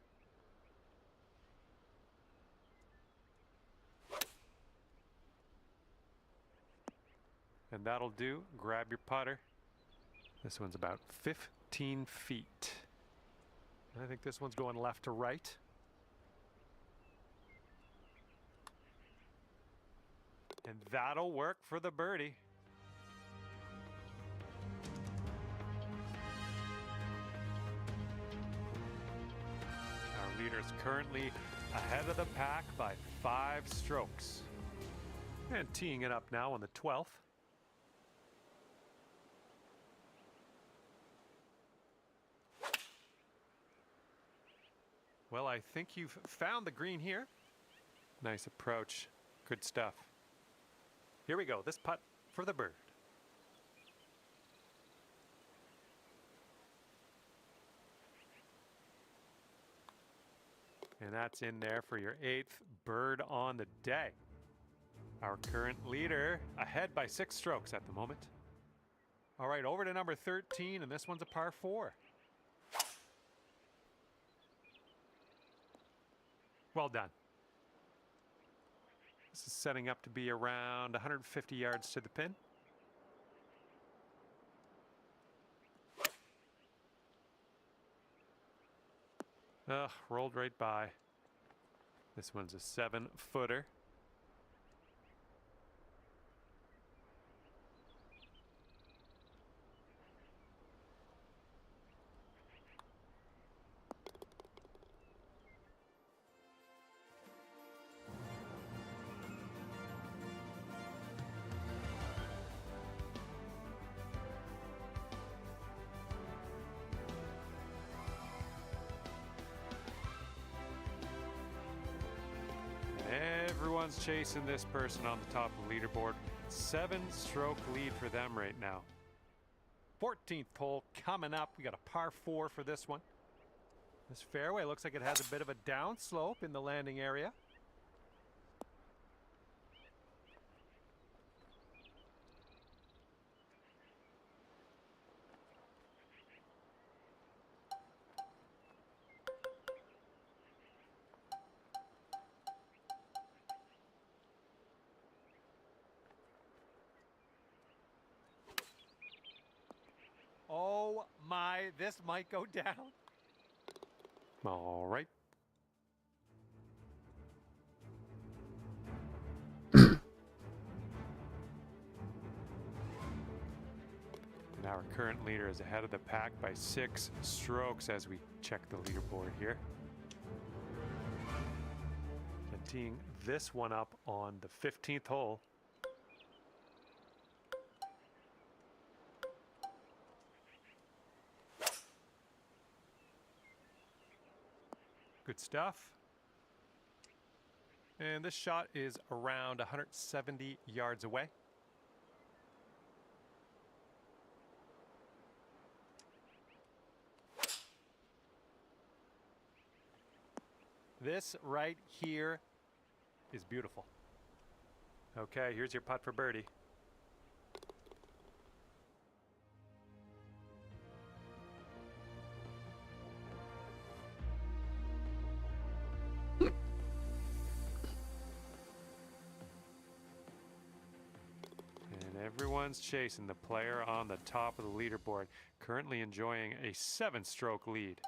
And that'll do. Grab your putter. This one's about 15 feet. I think this one's going left to right. And that'll work for the birdie. Our leader is currently ahead of the pack by 5 strokes. And teeing it up now on the 12th. Well, I think you've found the green here. Nice approach. Good stuff. Here we go. This putt for the bird. And that's in there for your 8th bird on the day. Our current leader ahead by 6 strokes at the moment. All right, over to number 13, and this one's a par 4. Well done. This is setting up to be around 150 yards to the pin. Rolled right by. This one's a 7-footer. everyone's chasing this person on the top of the leaderboard. 7-stroke lead for them right now. 14th hole coming up. We got a par 4 for this one. This fairway looks like it has a bit of a downslope in the landing area. Oh my, this might go down. All right. And our current leader is ahead of the pack by 6 strokes as we check the leaderboard here. And teeing this one up on the 15th hole. Good stuff. And this shot is around 170 yards away. This right here is beautiful. Okay, here's your putt for birdie. Everyone's chasing the player on the top of the leaderboard, currently enjoying a 7-stroke lead.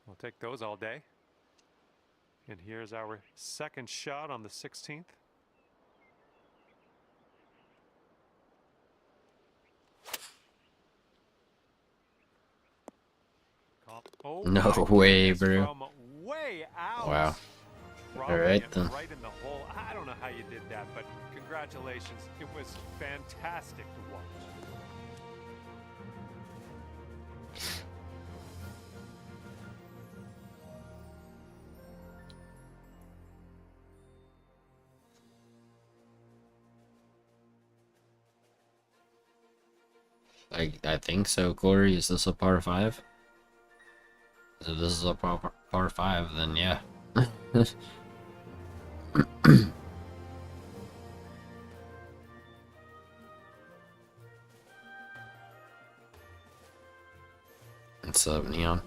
We'll take those all day. And here's our second shot on the 16th. Oh, no way, bro. From way out. Wow. All right then. Right in the hole. I don't know how you did that, but congratulations. It was fantastic to watch. I think so, Corey. Is this a par 5? If this is a par 5, then yeah. What's up, Neon?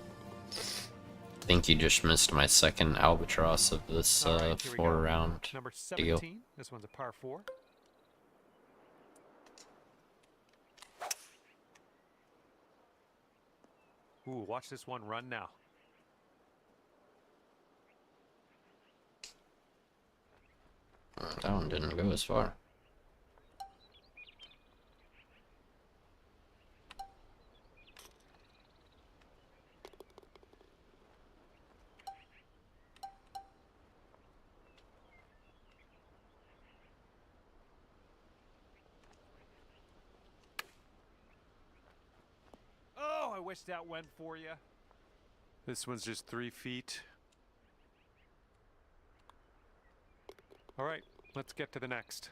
I think you just missed my second albatross of this right, 4-round Number 17. deal. This one's a par 4. Ooh, watch this one run now. That one didn't go as far. Oh, I wish that went for you. This one's just 3 feet. All right, let's get to the next.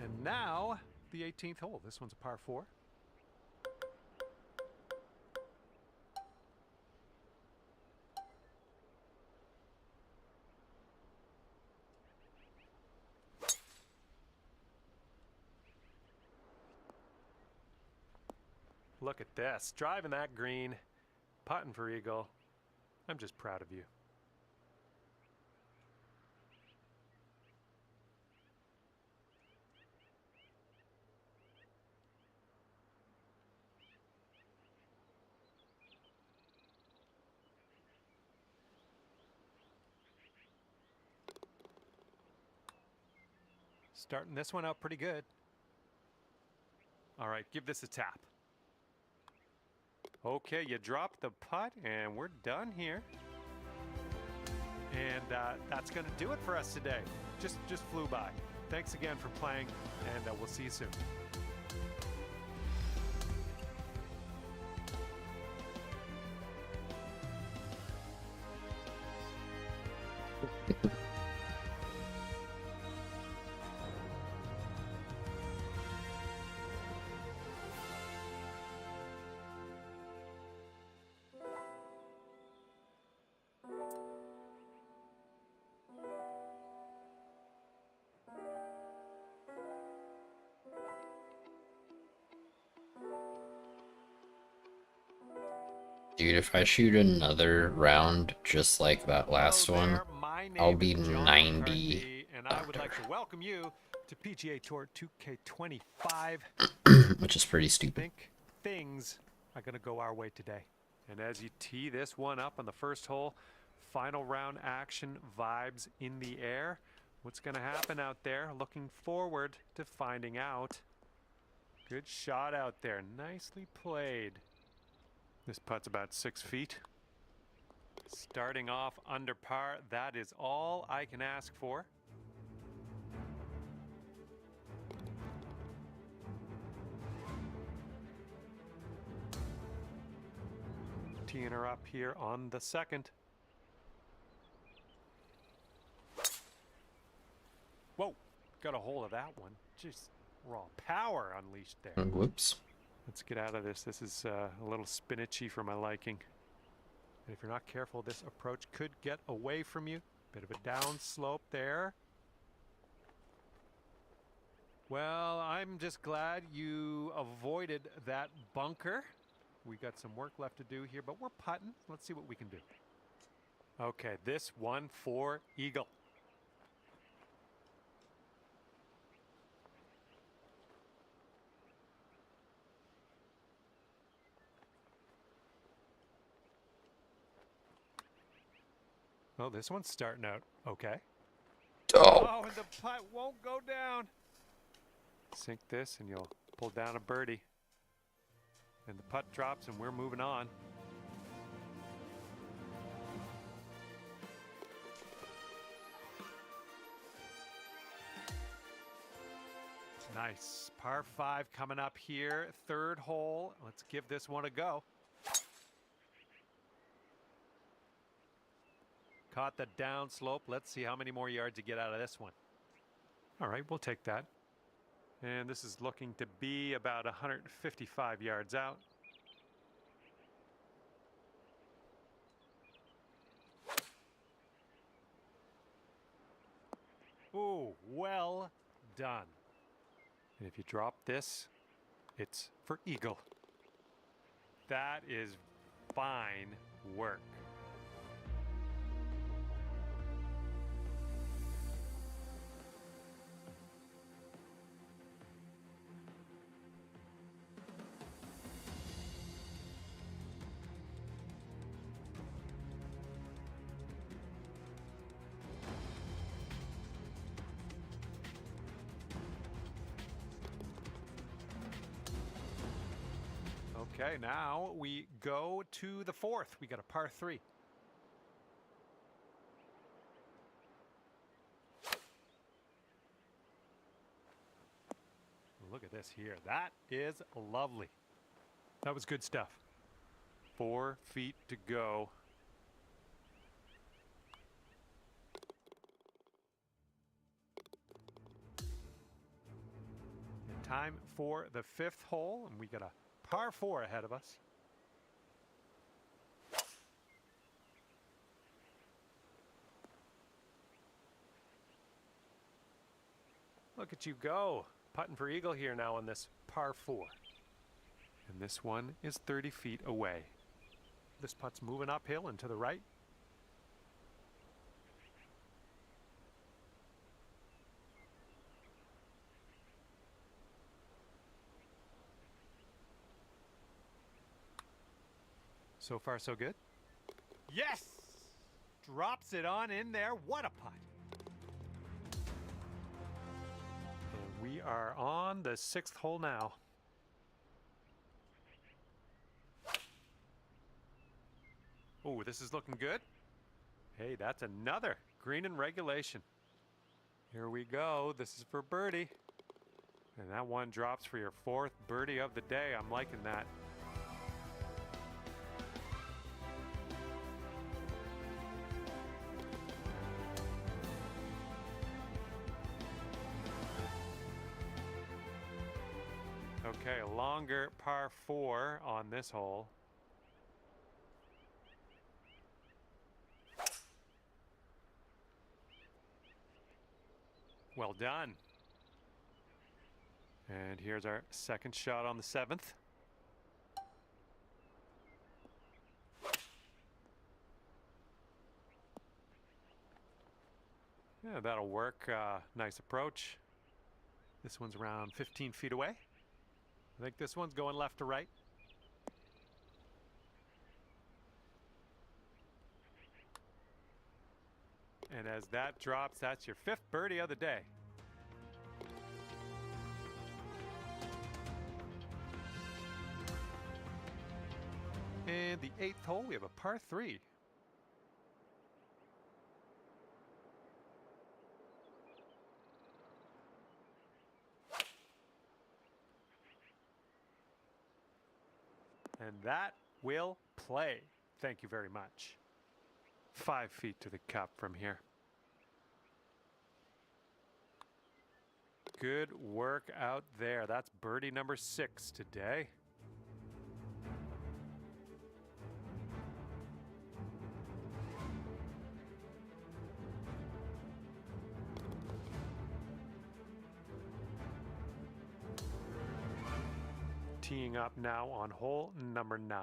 And now, the 18th hole. This one's a par 4. Look at this, driving that green, putting for eagle. I'm just proud of you. Starting this one out pretty good. All right, give this a tap. Okay, you drop the putt, and we're done here. And that's going to do it for us today. Just flew by. Thanks again for playing, and we'll see you soon. Dude, if I shoot another round just like that last one, I'll be 90 and I would like to welcome you to PGA Tour 2K25, which is pretty I stupid. think things are going to go our way today. And as you tee this one up on the first hole, final round action, vibes in the air. What's going to happen out there? Looking forward to finding out. Good shot out there. Nicely played. This putt's about 6 feet. Starting off under par, that is all I can ask for. Teeing her up here on the second. Whoa, got a hold of that one. Just raw power unleashed there. Whoops. Let's get out of this. This is a little spinachy for my liking. And if you're not careful, this approach could get away from you. Bit of a down slope there. Well, I'm just glad you avoided that bunker. We got some work left to do here, but we're putting. Let's see what we can do. Okay, this one for eagle. Oh, this one's starting out okay. Oh, and the putt won't go down. Sink this and you'll pull down a birdie. And the putt drops and we're moving on. Nice. Par 5 coming up here. Third hole. Let's give this one a go. Caught the down slope. Let's see how many more yards you get out of this one. All right, we'll take that. And this is looking to be about 155 yards out. Ooh, well done. And if you drop this, it's for eagle. That is fine work. Okay, now we go to the fourth. We got a par 3. Look at this here. That is lovely. That was good stuff. 4 feet to go. And time for the 5th hole, and we got a par 4 ahead of us. Look at you go. Putting for eagle here now on this par 4. And this one is 30 feet away. This putt's moving uphill and to the right. So far, so good. Yes! Drops it on in there. What a putt. And we are on the 6th hole now. Oh, this is looking good. Hey, that's another green in regulation. Here we go. This is for birdie. And that one drops for your 4th birdie of the day. I'm liking that. Okay, a longer par 4 on this hole. Well done. And here's our second shot on the 7th. Yeah, that'll work. Nice approach. This one's around 15 feet away. I think this one's going left to right. And as that drops, that's your 5th birdie of the day. And the 8th hole, we have a par 3. And that will play. Thank you very much. 5 feet to the cup from here. Good work out there. That's birdie number 6 today. Teeing up now on hole number 9.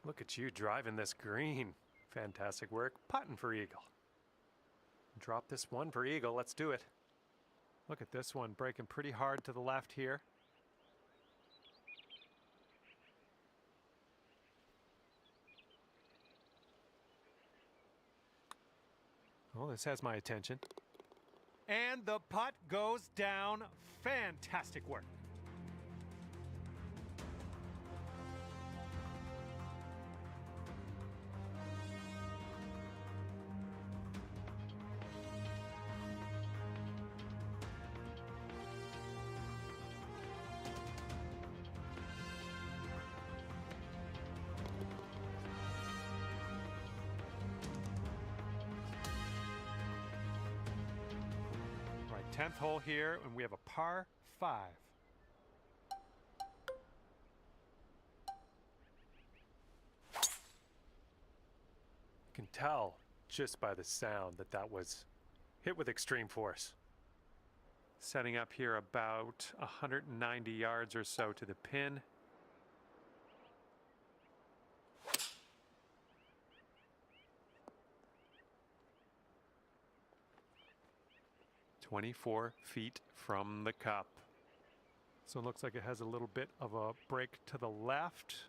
Look at you driving this green. Fantastic work. Putting for eagle. Drop this one for eagle. Let's do it. Look at this one breaking pretty hard to the left here. Oh, this has my attention. And the putt goes down. Fantastic work. All right, 10th hole here, and we have a par 5. You can tell just by the sound that that was hit with extreme force. Setting up here about 190 yards or so to the pin. "24 feet from the cup." So it looks like it has a little bit of a break to the left.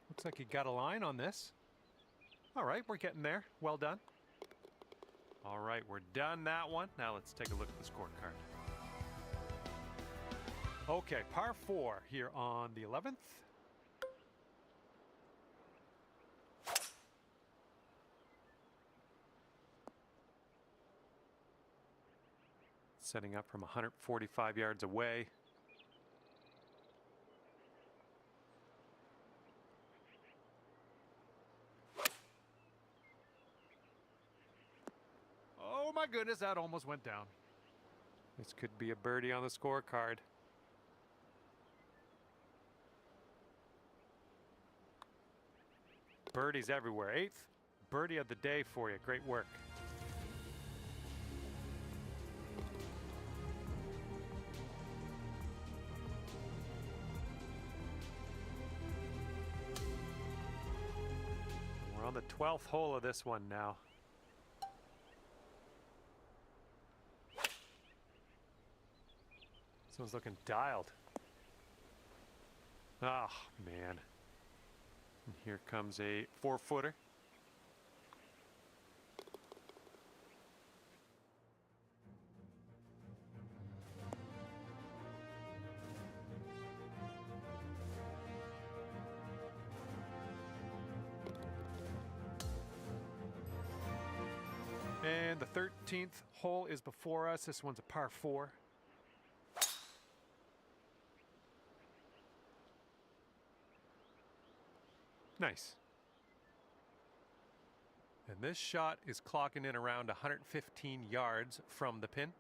Looks like you got a line on this. All right, we're getting there. Well done. All right, we're done that one. Now let's take a look at the scorecard. Okay, par 4 here on the 11th. Setting up from 145 yards away. Oh my goodness, that almost went down. This could be a birdie on the scorecard. Birdies everywhere. 8th birdie of the day for you. Great work. We're on the 12th hole of this one now. This one's looking dialed. Oh, man. And here comes a 4-footer. And the 13th hole is before us. This one's a par 4. Nice. And this shot is clocking in around 115 yards from the pin.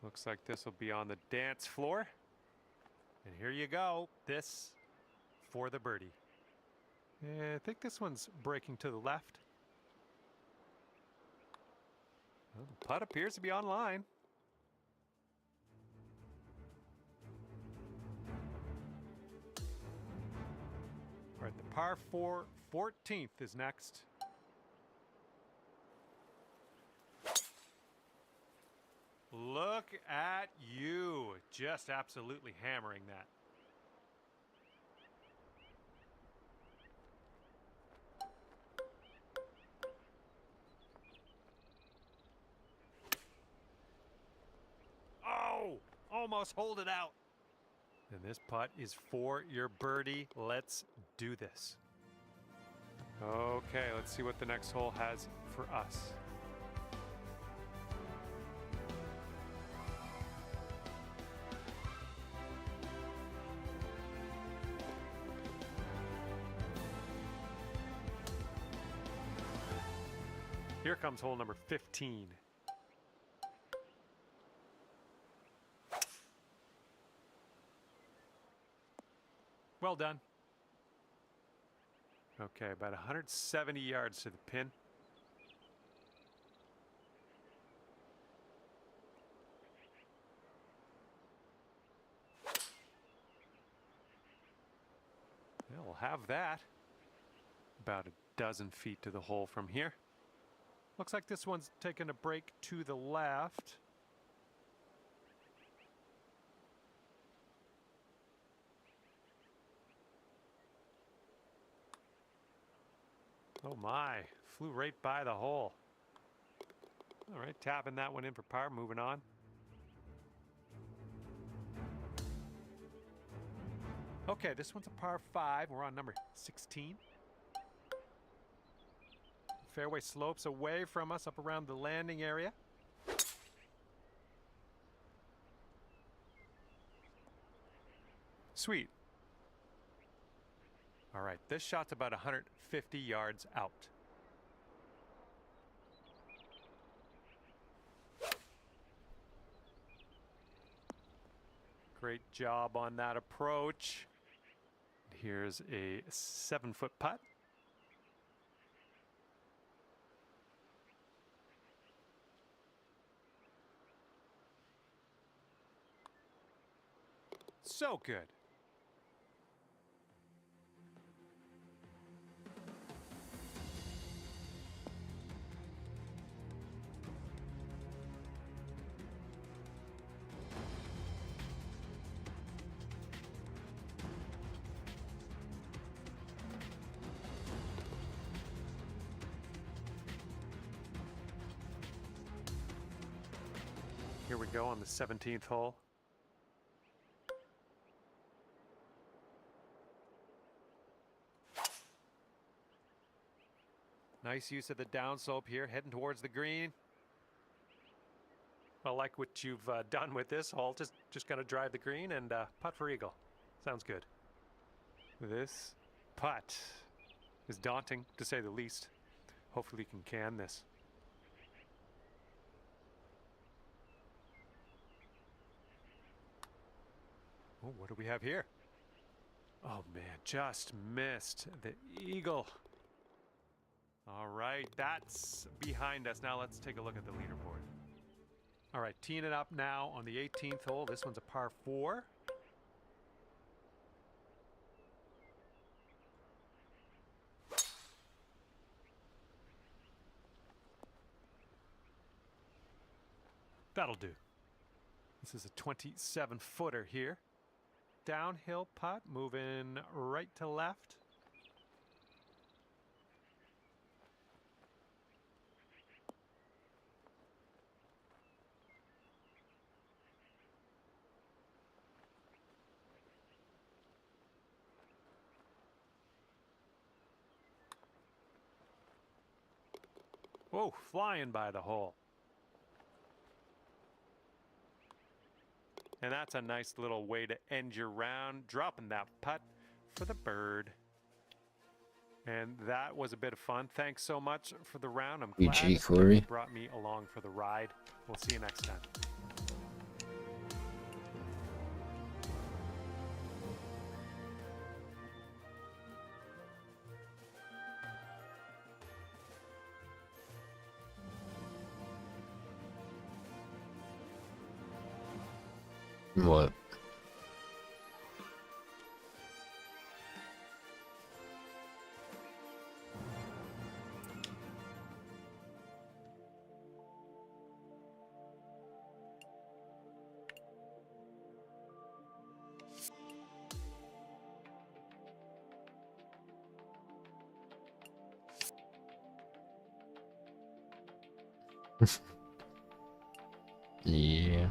Looks like this will be on the dance floor. And here you go. This for the birdie. I think this one's breaking to the left. Well, the putt appears to be online. All right, the par 4 14th is next. Look at you, just absolutely hammering that. Oh, almost hold it out. And this putt is for your birdie. Let's do this. Okay, let's see what the next hole has for us. Here comes hole number 15. Well done. Okay, about 170 yards to the pin. Yeah, we'll have that. About a dozen feet to the hole from here. Looks like this one's taking a break to the left. Oh my, flew right by the hole. All right, tapping that one in for par, moving on. Okay, this one's a par 5. We're on number 16. Fairway slopes away from us up around the landing area. Sweet. All right, this shot's about 150 yards out. Great job on that approach. Here's a 7-foot putt. So good. Here we go on the 17th hole. Nice use of the downslope here, heading towards the green. I like what you've done with this hole. Just gonna drive the green and putt for eagle. Sounds good. This putt is daunting, to say the least. Hopefully you can this. Oh, what do we have here? Oh man, just missed the eagle. All right, that's behind us. Now let's take a look at the leaderboard. All right, teeing it up now on the 18th hole. This one's a par 4. That'll do. This is a 27-footer here. Downhill putt, moving right to left. Whoa, flying by the hole. And that's a nice little way to end your round, dropping that putt for the bird. And that was a bit of fun. Thanks so much for the round. I'm glad you brought me along for the ride. We'll see you next time. What? Yeah.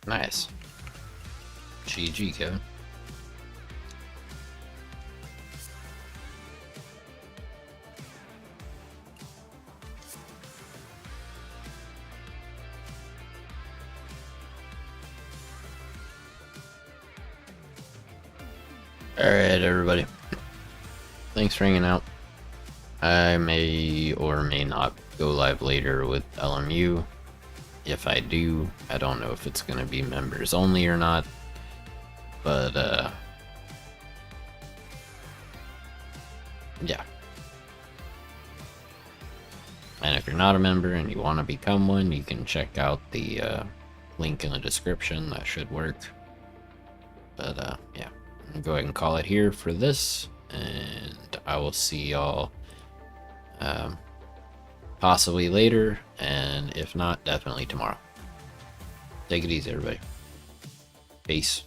Nice. GG, Kevin. Alright, everybody. Thanks for hanging out. I may or may not go live later with LMU. If I do, I don't know if it's going to be members only or not. But, yeah. And if you're not a member and you want to become one, you can check out the link in the description. That should work. But, yeah. I'm going to go ahead and call it here for this. And I will see y'all possibly later. And if not, definitely tomorrow. Take it easy, everybody. Peace.